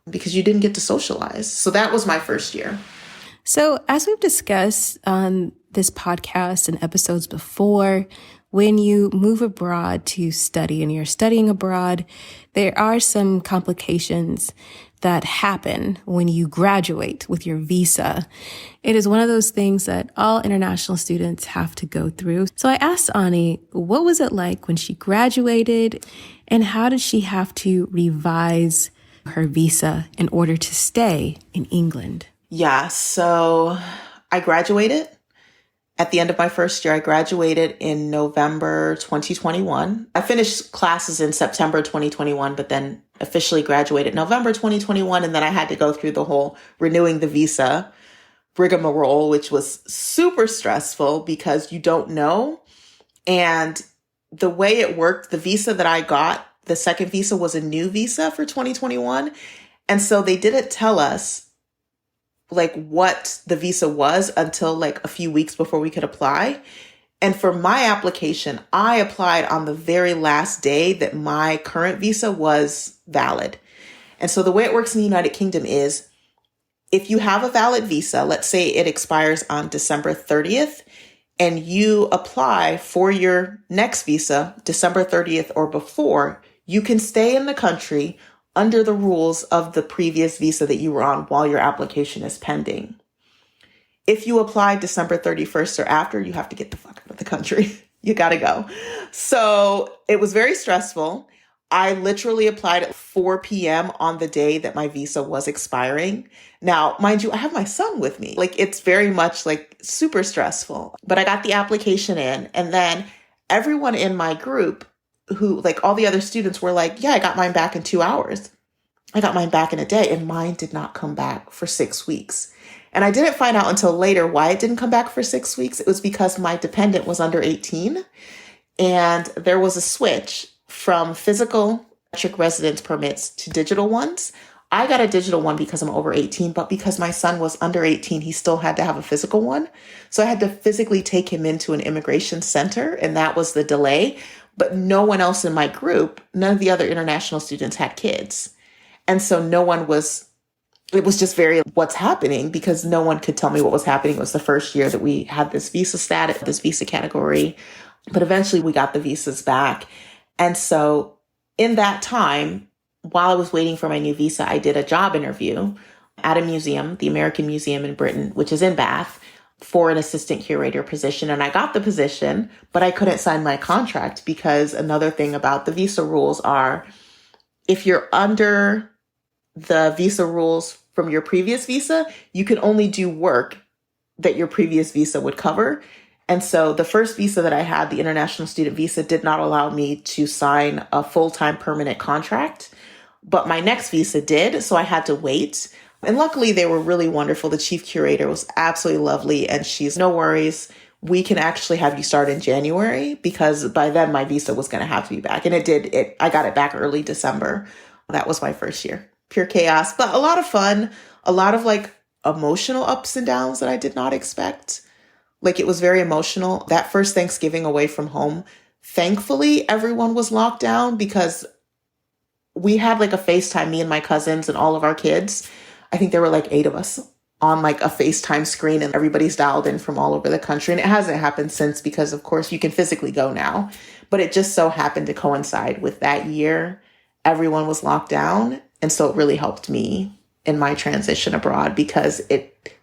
because you didn't get to socialize. So that was my first year. So as we've discussed on this podcast and episodes before, when you move abroad to study and you're studying abroad, there are some complications that happen when you graduate with your visa. It is one of those things that all international students have to go through. So I asked Ani, what was it like when she graduated and how did she have to revise her visa in order to stay in England? Yeah, so I graduated. At the end of my first year, I graduated in November 2021. I finished classes in September 2021, but then officially graduated November 2021. And then I had to go through the whole renewing the visa rigmarole, which was super stressful because you don't know. And the way it worked, the visa that I got, the second visa was a new visa for 2021. And so they didn't tell us like what the visa was until like a few weeks before we could apply. And for my application, I applied on the very last day that my current visa was valid. And so the way it works in the United Kingdom is if you have a valid visa, let's say it expires on December 30th, and you apply for your next visa, December 30th or before, you can stay in the country under the rules of the previous visa that you were on while your application is pending. If you apply December 31st or after, you have to get the fuck out of the country. You got to go. So it was very stressful. I literally applied at 4 p.m. on the day that my visa was expiring. Now, mind you, I have my son with me. Like, it's very much like super stressful. But I got the application in, and then everyone in my group who, like all the other students were like, yeah, I got mine back in 2 hours. I got mine back in a day, and mine did not come back for 6 weeks. And I didn't find out until later why it didn't come back for 6 weeks. It was because my dependent was under 18, and there was a switch from physical biometric residence permits to digital ones. I got a digital one because I'm over 18, but because my son was under 18, he still had to have a physical one. So I had to physically take him into an immigration center, and that was the delay. But no one else in my group, none of the other international students had kids. And so it was just very, what's happening? Because no one could tell me what was happening. It was the first year that we had this visa status, this visa category. But eventually we got the visas back. And so in that time, while I was waiting for my new visa, I did a job interview at a museum, the American Museum in Britain, which is in Bath, for an assistant curator position. And I got the position, but I couldn't sign my contract because another thing about the visa rules are, if you're under the visa rules from your previous visa, you can only do work that your previous visa would cover. And so the first visa that I had, the international student visa, did not allow me to sign a full-time permanent contract. But my next visa did, so I had to wait. And luckily, they were really wonderful. The chief curator was absolutely lovely, and she's, no worries, we can actually have you start in January, because by then my visa was going to have to be back. And it did. I got it back early December. That was my first year. Pure chaos, but a lot of fun, a lot of like emotional ups and downs that I did not expect. Like, it was very emotional. That first Thanksgiving away from home, thankfully, everyone was locked down because we had like a FaceTime, me and my cousins and all of our kids. I think there were like 8 of us on like a FaceTime screen, and everybody's dialed in from all over the country. And it hasn't happened since because, of course, you can physically go now. But it just so happened to coincide with that year. Everyone was locked down. And so it really helped me in my transition abroad because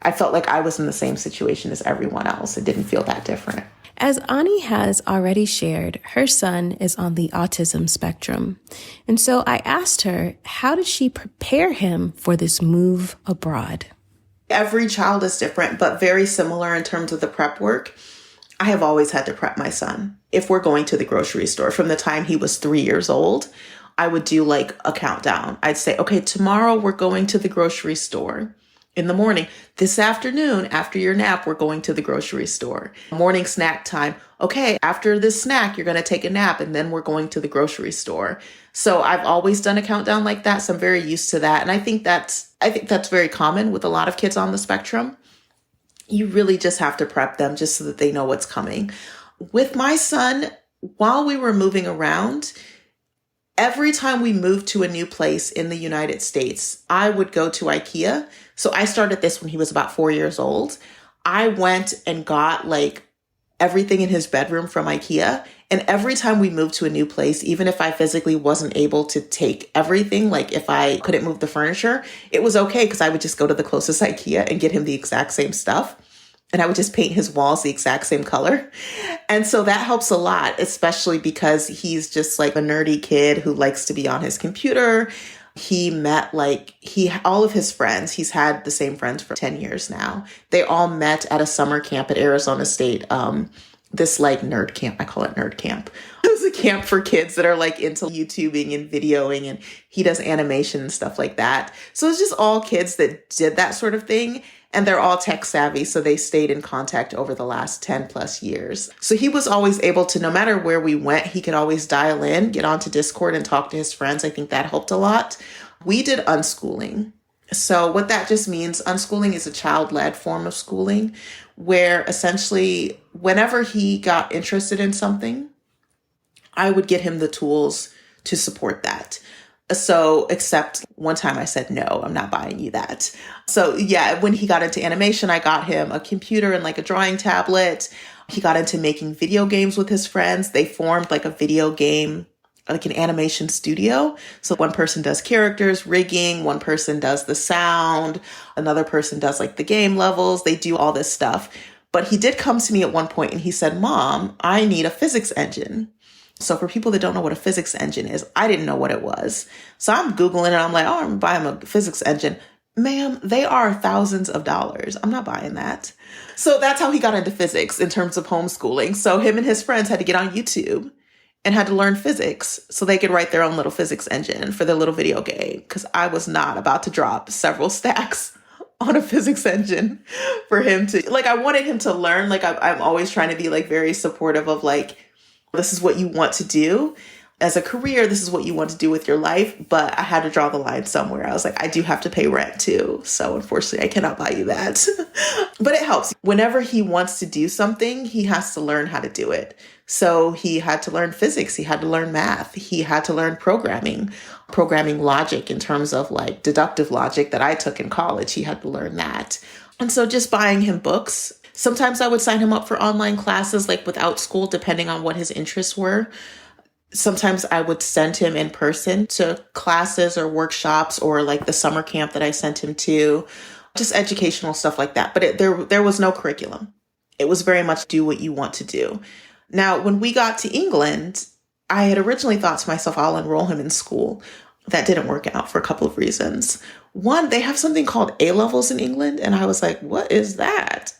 I felt like I was in the same situation as everyone else. It didn't feel that different. As Ani has already shared, her son is on the autism spectrum. And so I asked her, how did she prepare him for this move abroad? Every child is different, but very similar in terms of the prep work. I have always had to prep my son. If we're going to the grocery store, from the time he was 3 years old, I would do like a countdown. I'd say, okay, tomorrow we're going to the grocery store. In the morning, this afternoon, after your nap, we're going to the grocery store. Morning snack time. Okay, after this snack, you're going to take a nap, and then we're going to the grocery store. So I've always done a countdown like that. So I'm very used to that. And I think that's very common with a lot of kids on the spectrum. You really just have to prep them just so that they know what's coming. With my son, while we were moving around, every time we moved to a new place in the United States, I would go to IKEA. So I started this when he was about 4 years old. I went and got like everything in his bedroom from IKEA. And every time we moved to a new place, even if I physically wasn't able to take everything, like if I couldn't move the furniture, it was okay because I would just go to the closest IKEA and get him the exact same stuff. And I would just paint his walls the exact same color. And so that helps a lot, especially because he's just like a nerdy kid who likes to be on his computer. He met all of his friends. He's had the same friends for 10 years now. They all met at a summer camp at Arizona State. This like nerd camp. I call it nerd camp. It was a camp for kids that are like into YouTubing and videoing, and he does animation and stuff like that. So it's just all kids that did that sort of thing. And they're all tech savvy, so they stayed in contact over the last 10 plus years. So he was always able to, no matter where we went, he could always dial in, get onto Discord and talk to his friends. I think that helped a lot. We did unschooling. So what that just means, unschooling is a child-led form of schooling where essentially whenever he got interested in something, I would get him the tools to support that. So, except one time I said, no, I'm not buying you that. So yeah, when he got into animation, I got him a computer and like a drawing tablet. He got into making video games with his friends. They formed like a video game, like an animation studio. So one person does characters, rigging, one person does the sound, another person does like the game levels. They do all this stuff. But he did come to me at one point and he said, Mom, I need a physics engine. So for people that don't know what a physics engine is, I didn't know what it was. So I'm Googling it. I'm like, oh, I'm buying a physics engine. Ma'am, they are thousands of dollars. I'm not buying that. So that's how he got into physics in terms of homeschooling. So him and his friends had to get on YouTube and had to learn physics so they could write their own little physics engine for their little video game. Because I was not about to drop several stacks on a physics engine for him to, like, I wanted him to learn. Like, I'm always trying to be like very supportive of like, this is what you want to do as a career. This is what you want to do with your life. But I had to draw the line somewhere. I was like, I do have to pay rent too. So unfortunately, I cannot buy you that. But it helps. Whenever he wants to do something, he has to learn how to do it. So he had to learn physics. He had to learn math. He had to learn programming logic in terms of like deductive logic that I took in college. He had to learn that. And so just buying him books. Sometimes I would sign him up for online classes, like without school, depending on what his interests were. Sometimes I would send him in person to classes or workshops or like the summer camp that I sent him to, just educational stuff like that. But there was no curriculum. It was very much do what you want to do. Now, when we got to England, I had originally thought to myself, I'll enroll him in school. That didn't work out for a couple of reasons. One, they have something called A-levels in England. And I was like, what is that?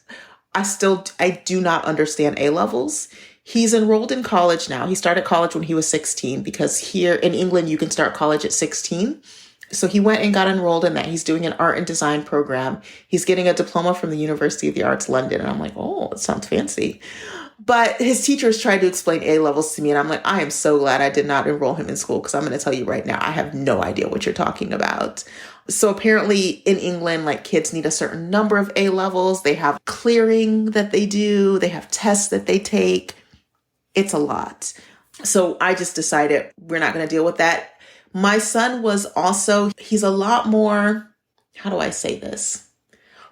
I do not understand A-levels. He's enrolled in college now. He started college when he was 16 because here in England, you can start college at 16. So he went and got enrolled in that. He's doing an art and design program. He's getting a diploma from the University of the Arts London. And I'm like, oh, it sounds fancy. But his teachers tried to explain A-levels to me. And I'm like, I am so glad I did not enroll him in school because I'm going to tell you right now, I have no idea what you're talking about. So apparently in England, like kids need a certain number of A-levels. They have clearing that they do. They have tests that they take. It's a lot. So I just decided we're not going to deal with that. My son was also, he's a lot more, how do I say this?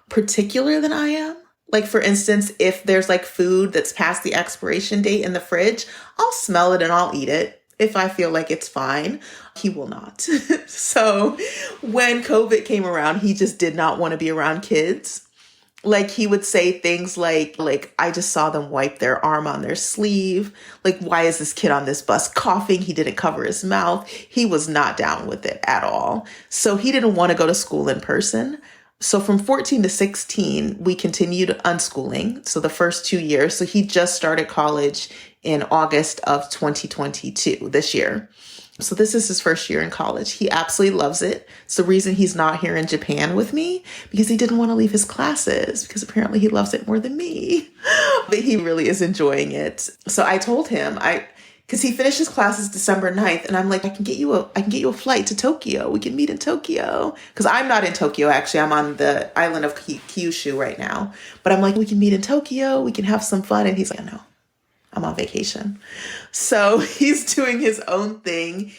Particular than I am. Like, for instance, if there's like food that's past the expiration date in the fridge, I'll smell it and I'll eat it. If I feel like it's fine, he will not. So when COVID came around, he just did not want to be around kids. Like he would say things like, I just saw them wipe their arm on their sleeve. Like, why is this kid on this bus coughing? He didn't cover his mouth. He was not down with it at all. So he didn't want to go to school in person. So from 14 to 16, we continued unschooling. So the first 2 years. So he just started college in August of 2022, this year. So this is his first year in college. He absolutely loves it. It's the reason he's not here in Japan with me, because he didn't want to leave his classes, because apparently he loves it more than me. But he really is enjoying it. So I told him, because he finished his classes December 9th, and I'm like, I can get you a flight to Tokyo. We can meet in Tokyo. Because I'm not in Tokyo, actually. I'm on the island of Kyushu right now. But I'm like, we can meet in Tokyo. We can have some fun. And he's like, no, I'm on vacation. So he's doing his own thing.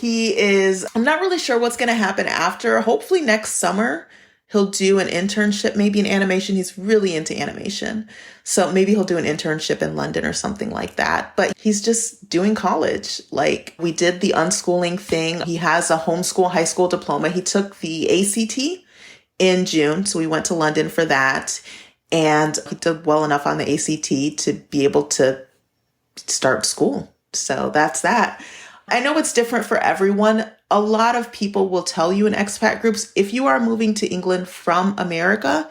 I'm not really sure what's going to happen after. Hopefully next summer, he'll do an internship, maybe in animation. He's really into animation. So maybe he'll do an internship in London or something like that. But he's just doing college. Like, we did the unschooling thing. He has a homeschool high school diploma. He took the ACT in June. So we went to London for that. And he did well enough on the ACT to be able to start school. So that's that. I know it's different for everyone. A lot of people will tell you in expat groups, if you are moving to England from America,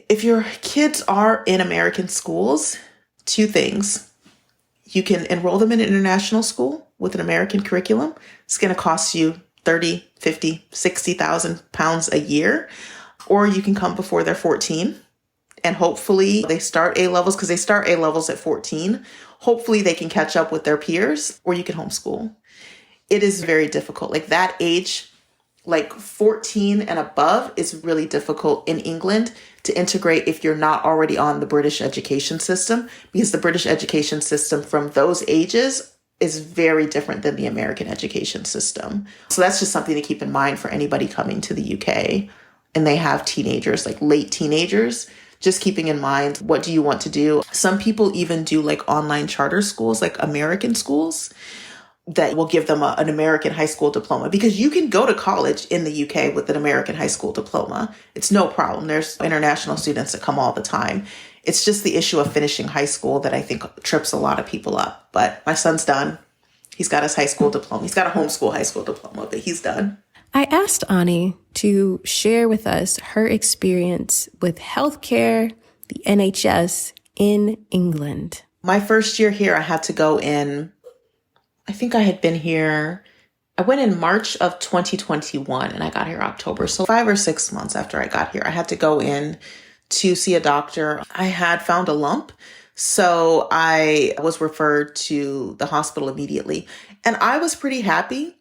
if your kids are in American schools, two things. You can enroll them in an international school with an American curriculum. It's going to cost you 30, 50, 60,000 pounds a year. Or you can come before they're 14. And hopefully they start A-levels, because they start A-levels at 14. Hopefully they can catch up with their peers, or you can homeschool. It is very difficult. Like that age, like 14 and above, is really difficult in England to integrate if you're not already on the British education system, because the British education system from those ages is very different than the American education system. So that's just something to keep in mind for anybody coming to the UK and they have teenagers, like late teenagers. Just keeping in mind, what do you want to do? Some people even do like online charter schools, like American schools, that will give them an American high school diploma, because you can go to college in the UK with an American high school diploma. It's no problem. There's international students that come all the time. It's just the issue of finishing high school that I think trips a lot of people up. But my son's done. He's got his high school diploma. He's got a homeschool high school diploma, but he's done. I asked Ani to share with us her experience with healthcare, the NHS in England. My first year here, I had to go in, I think I had been here, I went in March of 2021 and I got here October. So 5 or 6 months after I got here, I had to go in to see a doctor. I had found a lump. So I was referred to the hospital immediately. And I was pretty happy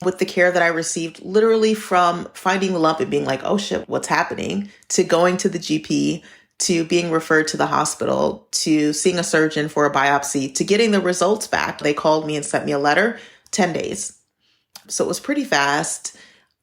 with the care that I received, literally from finding the lump and being like, oh shit, what's happening, to going to the GP, to being referred to the hospital, to seeing a surgeon for a biopsy, to getting the results back. They called me and sent me a letter, 10 days. So it was pretty fast.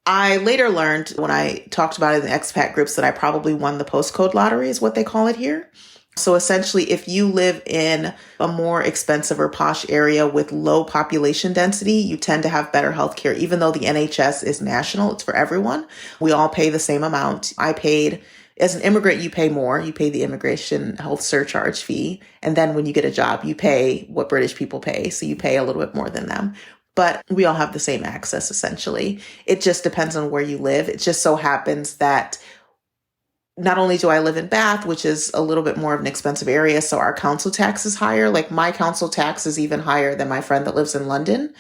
I later learned when I talked about it in the expat groups that I probably won the postcode lottery, is what they call it here. So essentially, if you live in a more expensive or posh area with low population density, you tend to have better healthcare. Even though the NHS is national, it's for everyone. We all pay the same amount. I paid, as an immigrant, you pay more. You pay the immigration health surcharge fee. And then when you get a job, you pay what British people pay. So you pay a little bit more than them. But we all have the same access, essentially. It just depends on where you live. It just so happens that not only do I live in Bath, which is a little bit more of an expensive area, so our council tax is higher. Like my council tax is even higher than my friend that lives in London.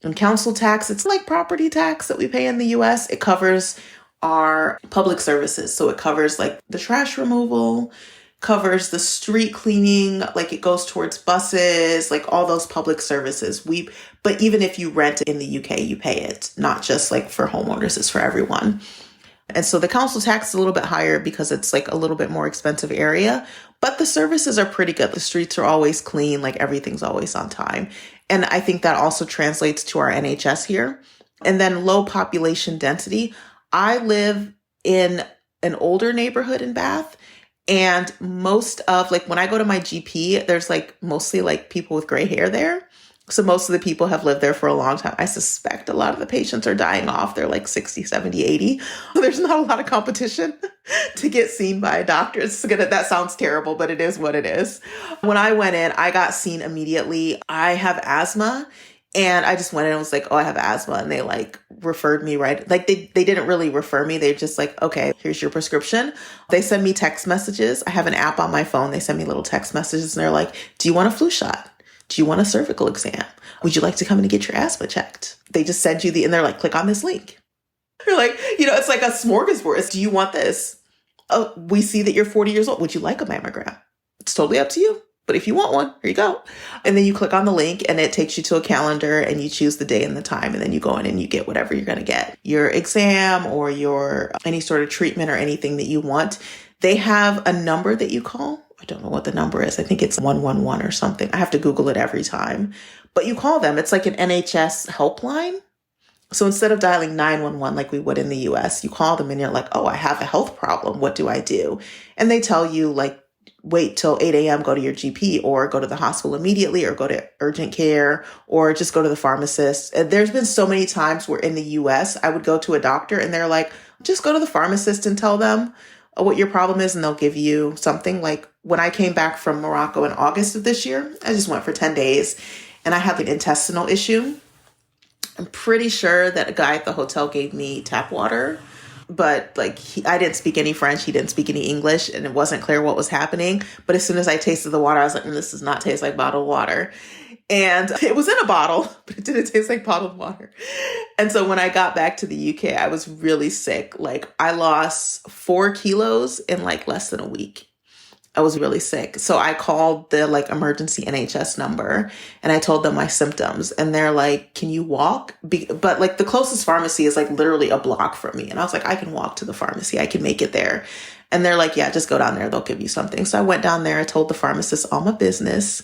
And council tax, it's like property tax that we pay in the US. It covers our public services. So it covers like the trash removal, covers the street cleaning, like it goes towards buses, like all those public services. But even if you rent in the UK, you pay it, not just like for homeowners, it's for everyone. And so the council tax is a little bit higher because it's like a little bit more expensive area, but the services are pretty good. The streets are always clean, like everything's always on time. And I think that also translates to our NHS here. And then low population density. I live in an older neighborhood in Bath, and most of like when I go to my GP, there's like mostly like people with gray hair there. So most of the people have lived there for a long time. I suspect a lot of the patients are dying off. They're like 60, 70, 80. There's not a lot of competition to get seen by a doctor. That sounds terrible, but it is what it is. When I went in, I got seen immediately. I have asthma. And I just went in and was like, oh, I have asthma. And they like referred me right. Like they didn't really refer me. They're just like, okay, here's your prescription. They send me text messages. I have an app on my phone. They send me little text messages and they're like, do you want a flu shot? Do you want a cervical exam? Would you like to come in and get your asthma checked? They just send you and they're like, click on this link. You're like, it's like a smorgasbord. Do you want this? Oh, we see that you're 40 years old. Would you like a mammogram? It's totally up to you. But if you want one, here you go. And then you click on the link and it takes you to a calendar and you choose the day and the time. And then you go in and you get whatever you're going to get. Your exam or your any sort of treatment or anything that you want. They have a number that you call. I don't know what the number is. I think it's 111 or something. I have to Google it every time. But you call them. It's like an NHS helpline. So instead of dialing 911 like we would in the US, you call them and you're like, oh, I have a health problem. What do I do? And they tell you like, wait till 8 a.m., go to your GP or go to the hospital immediately or go to urgent care or just go to the pharmacist. And there's been so many times where in the US, I would go to a doctor and they're like, just go to the pharmacist and tell them what your problem is and they'll give you something. Like when I came back from Morocco in August of this year, I just went for 10 days and I had an intestinal issue. I'm pretty sure that a guy at the hotel gave me tap water, but like I didn't speak any French. He didn't speak any English and it wasn't clear what was happening. But as soon as I tasted the water, I was like, this does not taste like bottled water. And it was in a bottle, but it didn't taste like bottled water. And so when I got back to the UK, I was really sick. Like I lost 4 kilos in like less than a week. I was really sick. So I called the like emergency NHS number and I told them my symptoms and they're like, can you walk? But like the closest pharmacy is like literally a block from me. And I was like, I can walk to the pharmacy. I can make it there. And they're like, yeah, just go down there. They'll give you something. So I went down there. I told the pharmacist all my business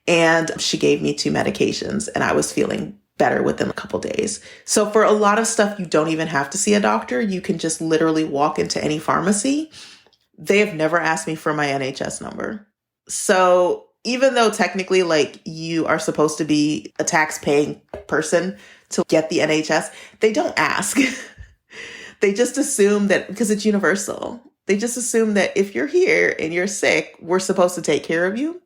and she gave me 2 medications and I was feeling better within a couple days. So for a lot of stuff, you don't even have to see a doctor. You can just literally walk into any pharmacy. They have never asked me for my NHS number. So even though technically like you are supposed to be a tax paying person to get the NHS, they don't ask. They just assume that because it's universal, they just assume that if you're here and you're sick, we're supposed to take care of you,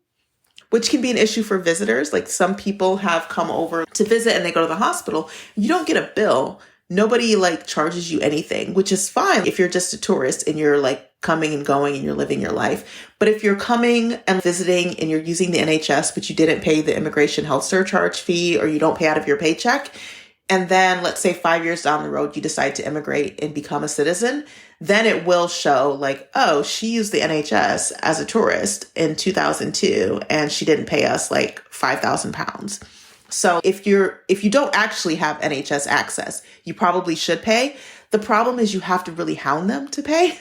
which can be an issue for visitors. Like some people have come over to visit and they go to the hospital. You don't get a bill. Nobody like charges you anything, which is fine if you're just a tourist and you're like coming and going and you're living your life. But if you're coming and visiting and you're using the NHS, but you didn't pay the immigration health surcharge fee or you don't pay out of your paycheck, and then let's say 5 years down the road, you decide to immigrate and become a citizen, then it will show like, oh, she used the NHS as a tourist in 2002 and she didn't pay us like 5,000 pounds. So if you don't actually have NHS access, you probably should pay. The problem is you have to really hound them to pay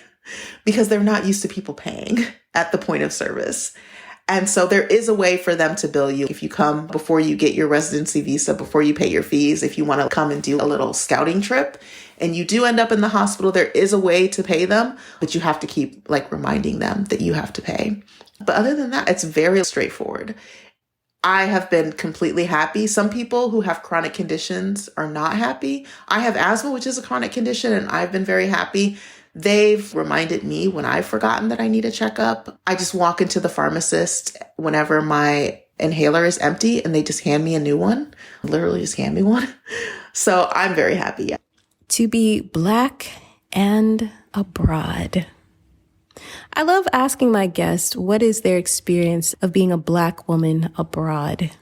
because they're not used to people paying at the point of service. And so there is a way for them to bill you if you come before you get your residency visa, before you pay your fees, if you want to come and do a little scouting trip and you do end up in the hospital, there is a way to pay them, but you have to keep like reminding them that you have to pay. But other than that, it's very straightforward. I have been completely happy. Some people who have chronic conditions are not happy. I have asthma, which is a chronic condition, and I've been very happy. They've reminded me when I've forgotten that I need a checkup. I just walk into the pharmacist whenever my inhaler is empty and they just hand me a new one, literally just hand me one. So I'm very happy. Yeah. To be Black and abroad. I love asking my guests what is their experience of being a Black woman abroad,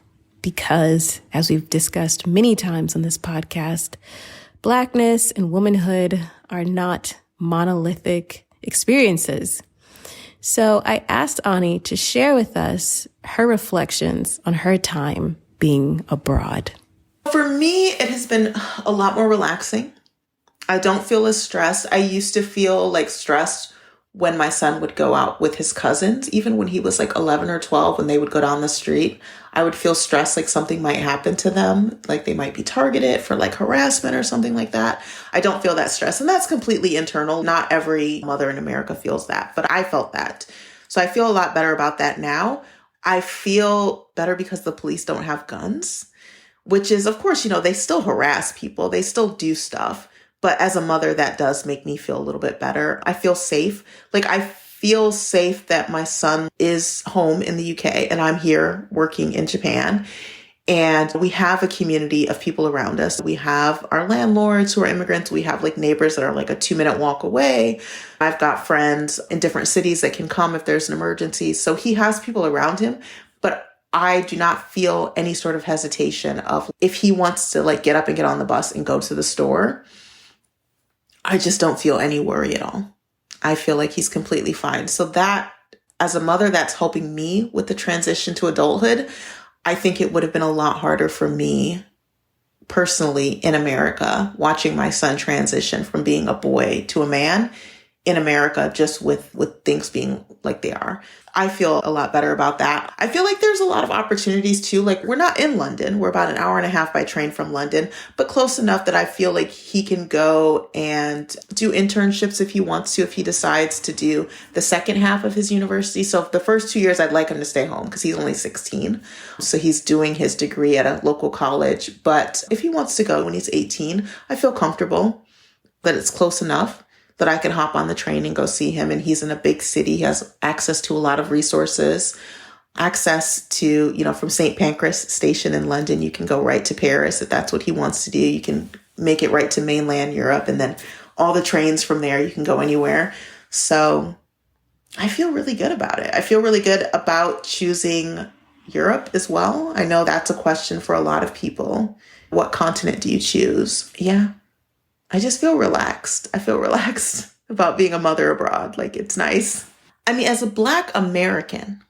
because as we've discussed many times on this podcast, Blackness and womanhood are not monolithic experiences. So I asked Ani to share with us her reflections on her time being abroad. For me, it has been a lot more relaxing. I don't feel as stressed. I used to feel like stressed when my son would go out with his cousins, even when he was like 11 or 12, when they would go down the street, I would feel stressed like something might happen to them, like they might be targeted for like harassment or something like that. I don't feel that stress. And that's completely internal. Not every mother in America feels that, but I felt that. So I feel a lot better about that now. I feel better because the police don't have guns, which is, of course, they still harass people. They still do stuff. But as a mother, that does make me feel a little bit better. I feel safe. Like I feel safe that my son is home in the UK and I'm here working in Japan. And we have a community of people around us. We have our landlords who are immigrants. We have like neighbors that are like a 2-minute walk away. I've got friends in different cities that can come if there's an emergency. So he has people around him, but I do not feel any sort of hesitation of if he wants to like get up and get on the bus and go to the store. I just don't feel any worry at all. I feel like he's completely fine. So that, as a mother that's helping me with the transition to adulthood, I think it would have been a lot harder for me personally in America, watching my son transition from being a boy to a man in America, just with things being like they are. I feel a lot better about that. I feel like there's a lot of opportunities too. Like we're not in London. We're about an hour and a half by train from London, but close enough that I feel like he can go and do internships if he wants to, if he decides to do the second half of his university. So the first 2 years, I'd like him to stay home because he's only 16. So he's doing his degree at a local college. But if he wants to go when he's 18, I feel comfortable that it's close enough that I can hop on the train and go see him. And he's in a big city. He has access to a lot of resources, access to, from St. Pancras station in London, you can go right to Paris if that's what he wants to do. You can make it right to mainland Europe. And then all the trains from there, you can go anywhere. So I feel really good about it. I feel really good about choosing Europe as well. I know that's a question for a lot of people. What continent do you choose? Yeah. I just feel relaxed. I feel relaxed about being a mother abroad. Like it's nice. I mean, as a Black American,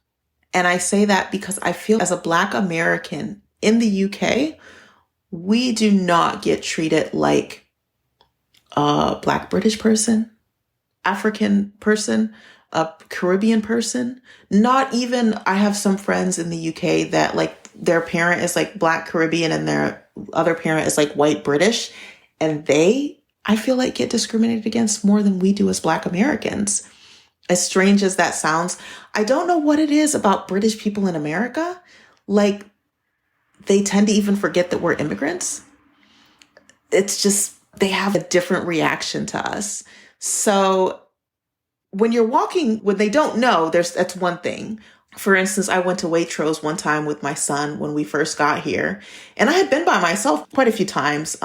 and I say that because I feel as a Black American in the UK, we do not get treated like a Black British person, African person, a Caribbean person. Not even, I have some friends in the UK that like their parent is like Black Caribbean and their other parent is like white British. And I feel like get discriminated against more than we do as Black Americans. As strange as that sounds, I don't know what it is about British people in America. Like they tend to even forget that we're immigrants. It's just, they have a different reaction to us. So when you're walking, when they don't know, that's one thing. For instance, I went to Waitrose one time with my son when we first got here, and I had been by myself quite a few times.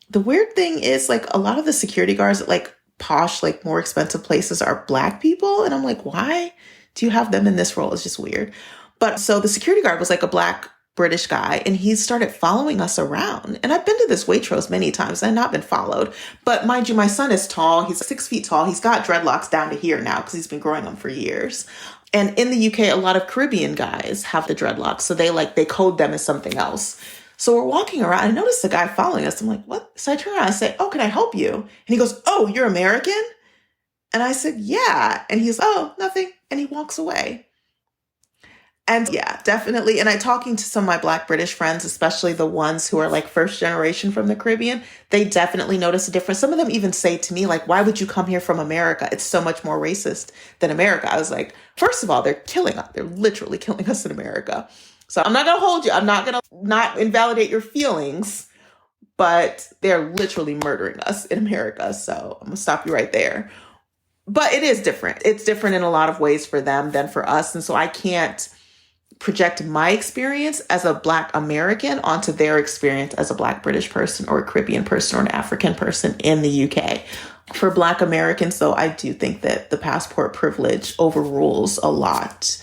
The weird thing is like a lot of the security guards like posh, like more expensive places are Black people. And I'm like, why do you have them in this role? It's just weird. But so the security guard was like a Black British guy, and he started following us around. And I've been to this Waitrose many times and I've not been followed. But mind you, my son is tall. He's 6 feet tall. He's got dreadlocks down to here now because he's been growing them for years. And in the UK, a lot of Caribbean guys have the dreadlocks. So they code them as something else. So we're walking around. I noticed the guy following us. I'm like, what? So I turn around and say, oh, can I help you? And he goes, oh, you're American? And I said, yeah. And he's, oh, nothing. And he walks away. And yeah, definitely. And talking to some of my Black British friends, especially the ones who are like first generation from the Caribbean, they definitely notice a difference. Some of them even say to me, like, why would you come here from America? It's so much more racist than America. I was like, first of all, they're killing us. They're literally killing us in America. So I'm not going to hold you. I'm not going to not invalidate your feelings, but they're literally murdering us in America. So I'm going to stop you right there. But it is different. It's different in a lot of ways for them than for us. And so I can't project my experience as a Black American onto their experience as a Black British person or a Caribbean person or an African person in the UK. For Black Americans, though, I do think that the passport privilege overrules a lot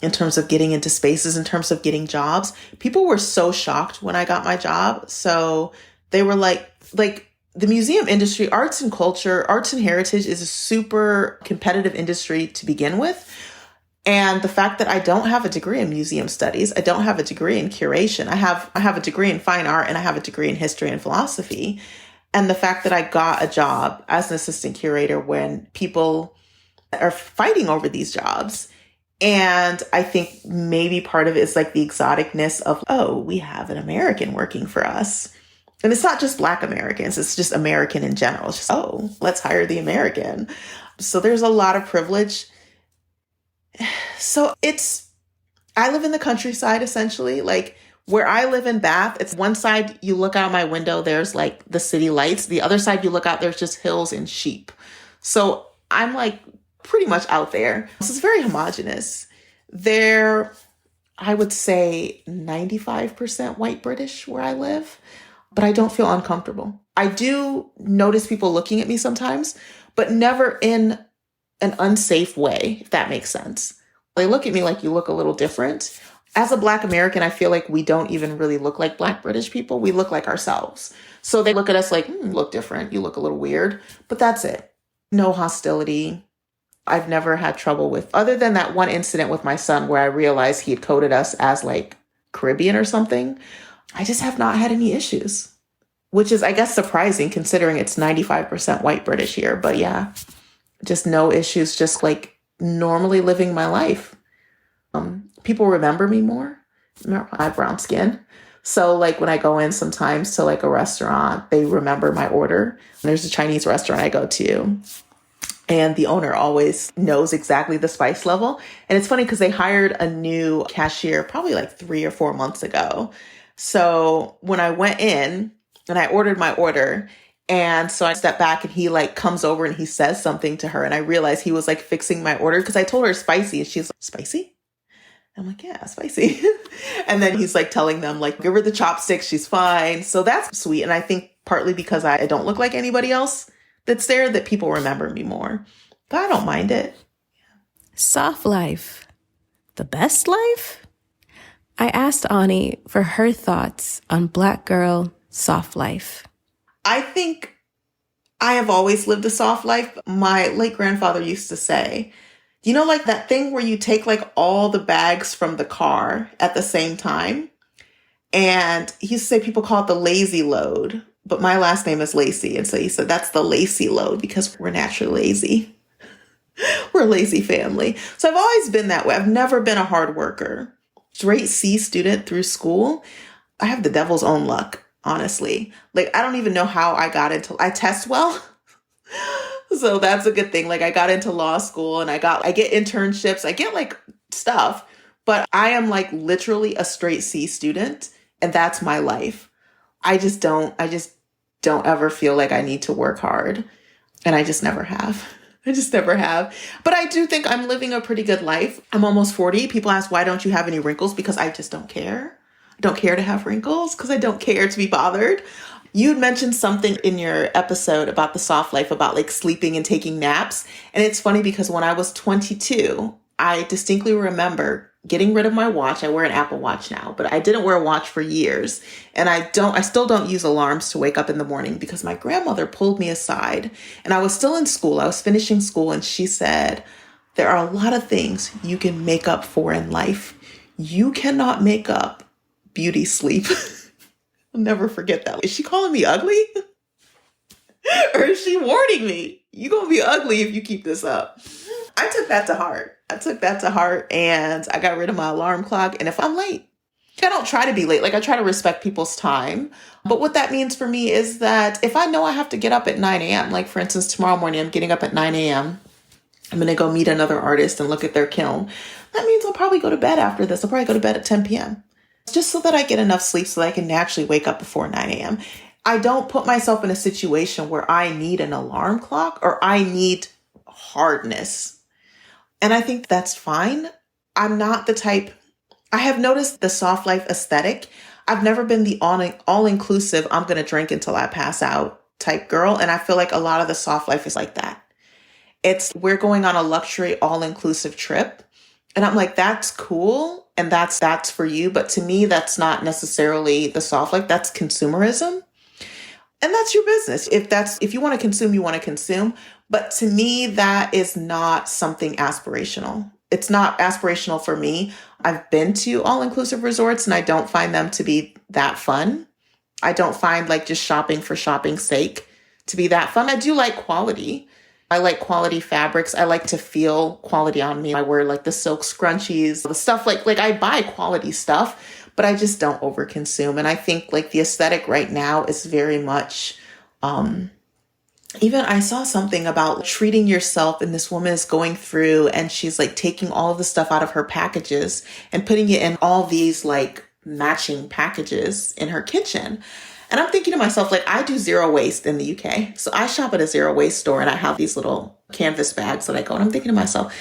in terms of getting into spaces, in terms of getting jobs. People were so shocked when I got my job. So they were like the museum industry, arts and culture, arts and heritage is a super competitive industry to begin with. And the fact that I don't have a degree in museum studies, I don't have a degree in curation, I have a degree in fine art, and I have a degree in history and philosophy. And the fact that I got a job as an assistant curator when people are fighting over these jobs. And I think maybe part of it is like the exoticness of, oh, we have an American working for us. And it's not just Black Americans, it's just American in general. It's just, oh, let's hire the American. So there's a lot of privilege. So I live in the countryside, essentially. Like where I live in Bath, it's one side you look out my window, there's like the city lights. The other side you look out, there's just hills and sheep. So I'm like pretty much out there. So it's very homogenous. There, I would say 95% white British where I live, but I don't feel uncomfortable. I do notice people looking at me sometimes, but never in an unsafe way, if that makes sense. They look at me like you look a little different. As a Black American, I feel like we don't even really look like Black British people. We look like ourselves. So they look at us like, you look different. You look a little weird, but that's it. No hostility. I've never had trouble with, other than that one incident with my son where I realized he had coded us as like Caribbean or something. I just have not had any issues, which is, I guess, surprising considering it's 95% white British here. But yeah, just no issues, just like normally living my life. People remember me more. I have brown skin. So like when I go in sometimes to like a restaurant, they remember my order. There's a Chinese restaurant I go to, and the owner always knows exactly the spice level. And it's funny because they hired a new cashier probably like 3 or 4 months ago. So when I went in and I ordered my order, and so I step back and he like comes over and he says something to her. And I realized he was like fixing my order because I told her spicy and she's like, spicy? I'm like, yeah, spicy. And then he's like telling them like, give her the chopsticks. She's fine. So that's sweet. And I think partly because I don't look like anybody else that's there, that people remember me more. But I don't mind it. Soft life, the best life? I asked Ani for her thoughts on Black girl soft life. I think I have always lived a soft life. My late grandfather used to say, you know, like that thing where you take like all the bags from the car at the same time. And he used to say people call it the lazy load, but my last name is Lacy. And so he said, that's the Lacy load because we're naturally lazy. We're a lazy family. So I've always been that way. I've never been a hard worker. Straight C student through school. I have the devil's own luck, honestly. Like, I don't even know how I got into, I test well. So that's a good thing. Like I got into law school and I get internships, I get like stuff, but I am like literally a straight C student and that's my life. I just don't ever feel like I need to work hard. And I just never have. But I do think I'm living a pretty good life. I'm almost 40. People ask, why don't you have any wrinkles? Because I just don't care. I don't care to have wrinkles because I don't care to be bothered. You had mentioned something in your episode about the soft life, about like sleeping and taking naps. And it's funny because when I was 22, I distinctly remember getting rid of my watch. I wear an Apple Watch now, but I didn't wear a watch for years. And I still don't use alarms to wake up in the morning because my grandmother pulled me aside and I was still in school. I was finishing school and she said, there are a lot of things you can make up for in life. You cannot make up beauty sleep. I'll never forget that. Is she calling me ugly? Or is she warning me? You're going to be ugly if you keep this up. I took that to heart. And I got rid of my alarm clock. And if I'm late, I don't try to be late. Like I try to respect people's time. But what that means for me is that if I know I have to get up at 9 a.m., like for instance, tomorrow morning, I'm getting up at 9 a.m. I'm going to go meet another artist and look at their kiln. That means I'll probably go to bed after this. I'll probably go to bed at 10 p.m. just so that I get enough sleep so that I can naturally wake up before 9 a.m. I don't put myself in a situation where I need an alarm clock or I need hardness. And I think that's fine. I'm not the type, I have noticed the soft life aesthetic. I've never been the all-inclusive, I'm going to drink until I pass out type girl. And I feel like a lot of the soft life is like that. It's we're going on a luxury all-inclusive trip. And I'm like, that's cool. And that's for you. But to me, that's not necessarily the soft life. That's consumerism. And that's your business. If you want to consume, you want to consume. But to me, that is not something aspirational. It's not aspirational for me. I've been to all-inclusive resorts and I don't find them to be that fun. I don't find like just shopping for shopping's sake to be that fun. I do like quality. I like quality fabrics. I like to feel quality on me. I wear like the silk scrunchies, the stuff like I buy quality stuff, but I just don't overconsume. And I think like the aesthetic right now is very much, even I saw something about treating yourself, and this woman is going through and she's like taking all of the stuff out of her packages and putting it in all these like matching packages in her kitchen. And I'm thinking to myself, like, I do zero waste in the UK. So I shop at a zero waste store and I have these little canvas bags that I go, and I'm thinking to myself,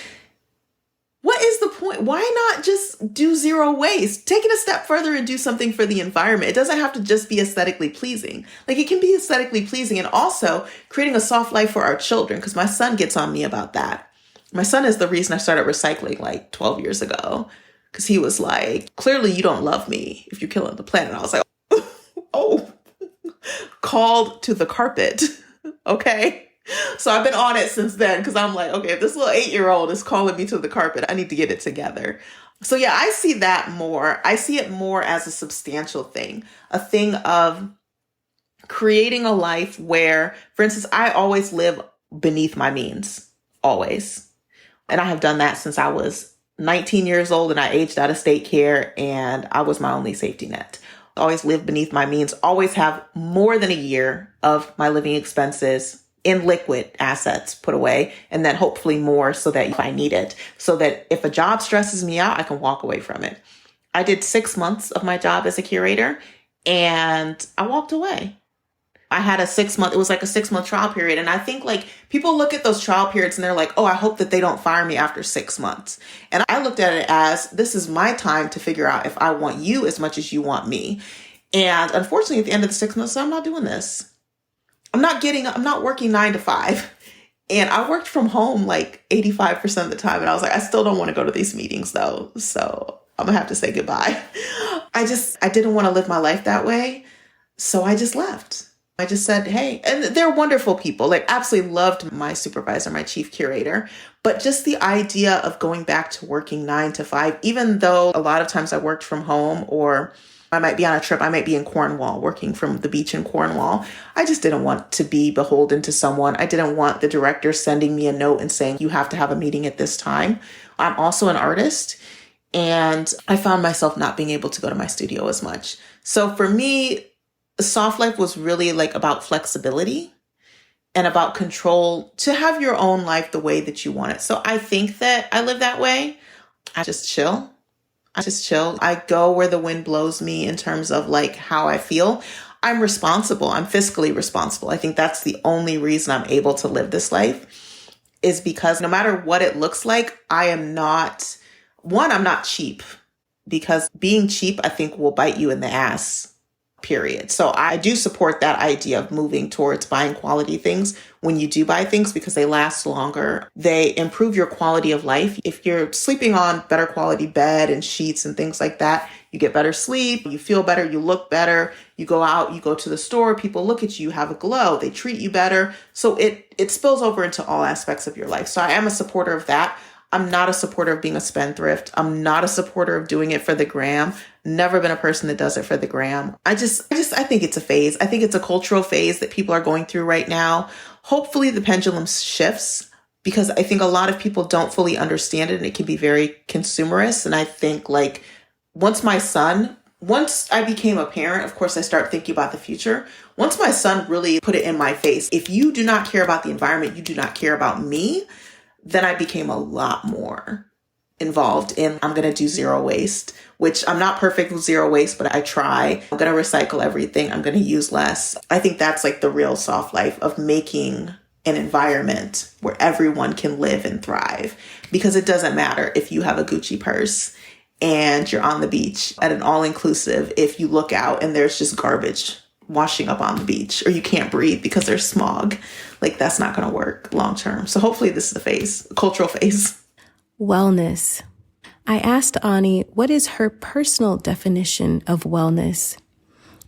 what is the point? Why not just do zero waste? Take it a step further and do something for the environment. It doesn't have to just be aesthetically pleasing. Like it can be aesthetically pleasing and also creating a soft life for our children, because my son gets on me about that. My son is the reason I started recycling like 12 years ago, because he was like, clearly you don't love me if you're killing the planet. I was like, oh, called to the carpet. Okay. So I've been on it since then because I'm like, okay, if this little 8-year-old is calling me to the carpet, I need to get it together. So yeah, I see that more. I see it more as a substantial thing, a thing of creating a life where, for instance, I always live beneath my means, always. And I have done that since I was 19 years old and I aged out of state care and I was my only safety net. Always live beneath my means, always have more than a year of my living expenses in liquid assets put away, and then hopefully more so that if I need it, so that if a job stresses me out, I can walk away from it. I did 6 months of my job as a curator and I walked away. I had it was like a 6-month trial period. And I think like people look at those trial periods and they're like, oh, I hope that they don't fire me after 6 months. And I looked at it as, this is my time to figure out if I want you as much as you want me. And unfortunately, at the end of the 6 months, I'm not doing this. I'm not working 9 to 5. And I worked from home like 85% of the time. And I was like, I still don't want to go to these meetings though. So I'm gonna have to say goodbye. I didn't want to live my life that way. So I just left. I just said, hey, and they're wonderful people, like absolutely loved my supervisor, my chief curator, but just the idea of going back to working 9 to 5, even though a lot of times I worked from home or I might be on a trip, I might be in Cornwall, working from the beach in Cornwall. I just didn't want to be beholden to someone. I didn't want the director sending me a note and saying, you have to have a meeting at this time. I'm also an artist and I found myself not being able to go to my studio as much. So for me, soft life was really like about flexibility and about control to have your own life the way that you want it. So I think that I live that way. I just chill. I go where the wind blows me in terms of like how I feel. I'm responsible. I'm fiscally responsible. I think that's the only reason I'm able to live this life is because no matter what it looks like, I'm not cheap, because being cheap, I think will bite you in the ass. period. So I do support that idea of moving towards buying quality things when you do buy things because they last longer. They improve your quality of life. If you're sleeping on better quality bed and sheets and things like that, you get better sleep, you feel better, you look better, you go out, you go to the store, people look at you, you have a glow, they treat you better. So it spills over into all aspects of your life. So I am a supporter of that. I'm not a supporter of being a spendthrift. I'm not a supporter of doing it for the gram. Never been a person that does it for the gram. I think it's a phase. I think it's a cultural phase that people are going through right now. Hopefully the pendulum shifts because I think a lot of people don't fully understand it and it can be very consumerist. And I think like once I became a parent, of course, I start thinking about the future. Once my son really put it in my face, if you do not care about the environment, you do not care about me, then I became a lot more involved in, I'm going to do zero waste, which I'm not perfect with zero waste, but I try. I'm going to recycle everything. I'm going to use less. I think that's like the real soft life of making an environment where everyone can live and thrive, because it doesn't matter if you have a Gucci purse and you're on the beach at an all-inclusive if you look out and there's just garbage washing up on the beach, or you can't breathe because there's smog. Like that's not going to work long term. So hopefully this is the phase, cultural phase. Wellness. I asked Ani what is her personal definition of wellness,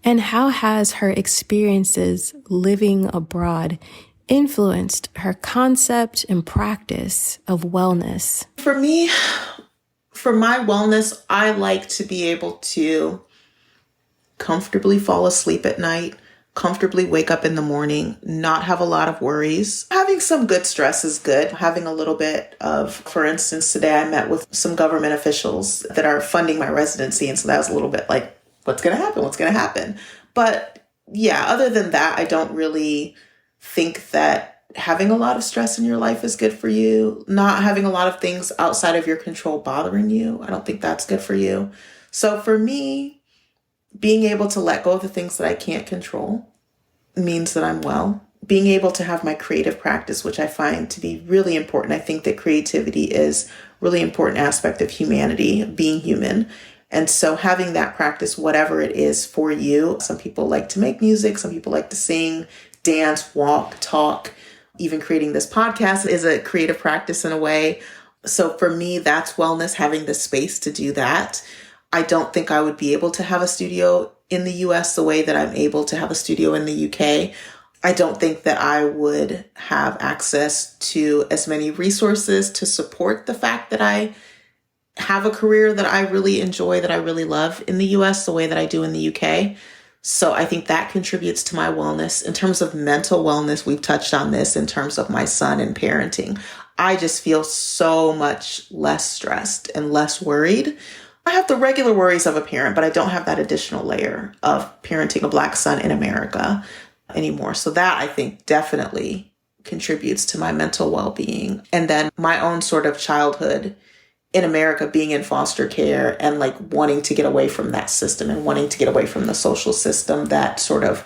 and how has her experiences living abroad influenced her concept and practice of wellness. For me, for my wellness, I like to be able to comfortably fall asleep at night, comfortably wake up in the morning, not have a lot of worries. Having some good stress is good. Having a little bit of, for instance, today I met with some government officials that are funding my residency. And so that was a little bit like, what's going to happen? What's going to happen? But yeah, other than that, I don't really think that having a lot of stress in your life is good for you. Not having a lot of things outside of your control bothering you, I don't think that's good for you. So for me, being able to let go of the things that I can't control means that I'm well. Being able to have my creative practice, which I find to be really important. I think that creativity is a really important aspect of humanity, being human. And so having that practice, whatever it is for you, some people like to make music, some people like to sing, dance, walk, talk. Even creating this podcast is a creative practice in a way. So for me, that's wellness, having the space to do that. I don't think I would be able to have a studio in the US the way that I'm able to have a studio in the UK. I don't think that I would have access to as many resources to support the fact that I have a career that I really enjoy, that I really love in the US the way that I do in the UK. So I think that contributes to my wellness. In terms of mental wellness, we've touched on this in terms of my son and parenting. I just feel so much less stressed and less worried. I have the regular worries of a parent, but I don't have that additional layer of parenting a Black son in America anymore. So that I think definitely contributes to my mental well-being. And then my own sort of childhood in America, being in foster care and like wanting to get away from that system and wanting to get away from the social system that sort of,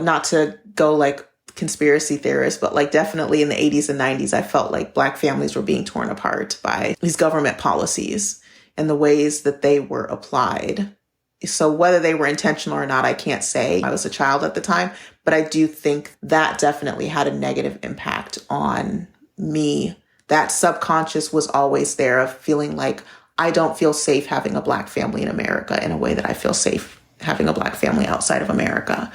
not to go like conspiracy theorist, but like definitely in the 80s and 90s, I felt like Black families were being torn apart by these government policies and the ways that they were applied. So whether they were intentional or not, I can't say. I was a child at the time, but I do think that definitely had a negative impact on me. That subconscious was always there of feeling like I don't feel safe having a Black family in America in a way that I feel safe having a Black family outside of America.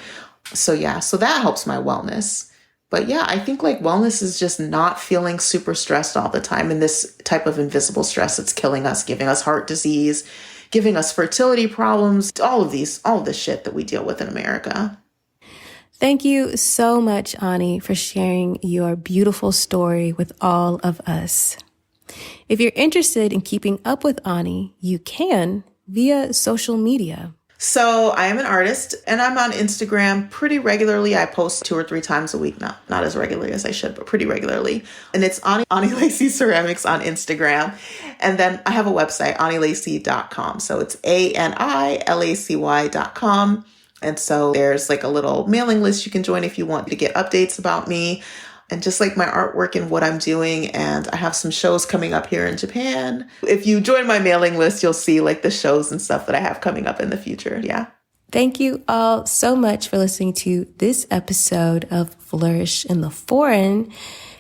So yeah, so that helps my wellness. But yeah, I think like wellness is just not feeling super stressed all the time. And this type of invisible stress that's killing us, giving us heart disease, giving us fertility problems, all of this shit that we deal with in America. Thank you so much, Ani, for sharing your beautiful story with all of us. If you're interested in keeping up with Ani, you can via social media. So I am an artist and I'm on Instagram pretty regularly. I post 2 or 3 times a week, not as regularly as I should, but pretty regularly. And it's Ani Lacy Ceramics on Instagram. And then I have a website, anilacy.com. So it's ANILACY.com. And so there's like a little mailing list you can join if you want to get updates about me and just like my artwork and what I'm doing. And I have some shows coming up here in Japan. If you join my mailing list, you'll see like the shows and stuff that I have coming up in the future. Yeah. Thank you all so much for listening to this episode of Flourish in the Foreign.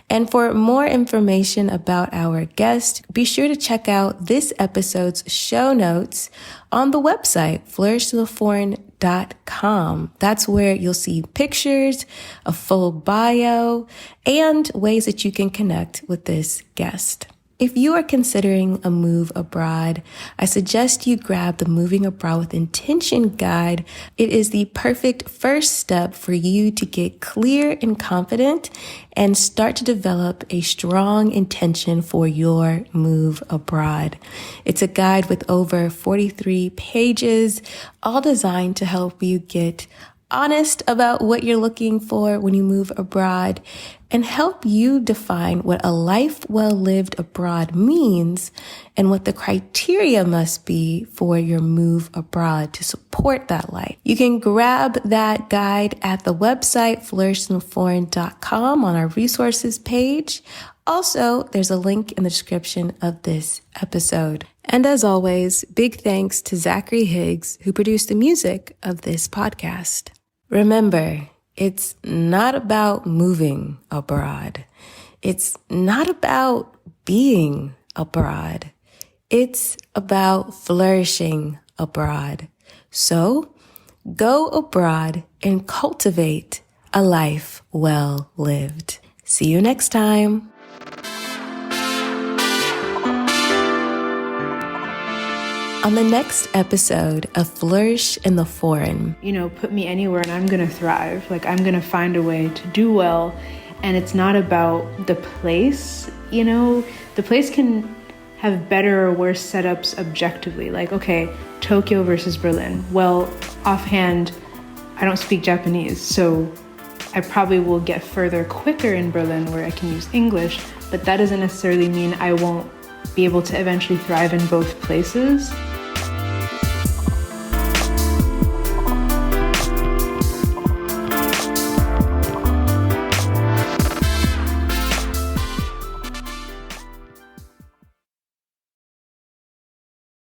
And for more information about our guest, be sure to check out this episode's show notes on the website, flourishintheforeign.com. That's where you'll see pictures, a full bio, and ways that you can connect with this guest. If you are considering a move abroad, I suggest you grab the Moving Abroad with Intention guide. It is the perfect first step for you to get clear and confident and start to develop a strong intention for your move abroad. It's a guide with over 43 pages, all designed to help you get honest about what you're looking for when you move abroad and help you define what a life well lived abroad means and what the criteria must be for your move abroad to support that life. You can grab that guide at the website flourishintheforeign.com on our resources page. Also, there's a link in the description of this episode. And as always, big thanks to Zachary Higgs, who produced the music of this podcast. Remember, it's not about moving abroad. It's not about being abroad. It's about flourishing abroad. So go abroad and cultivate a life well lived. See you next time. On the next episode of Flourish in the Foreign. Put me anywhere and I'm going to thrive. I'm going to find a way to do well. And it's not about the place. The place can have better or worse setups objectively. Tokyo versus Berlin. Well, offhand, I don't speak Japanese, so I probably will get further quicker in Berlin where I can use English, but that doesn't necessarily mean I won't be able to eventually thrive in both places.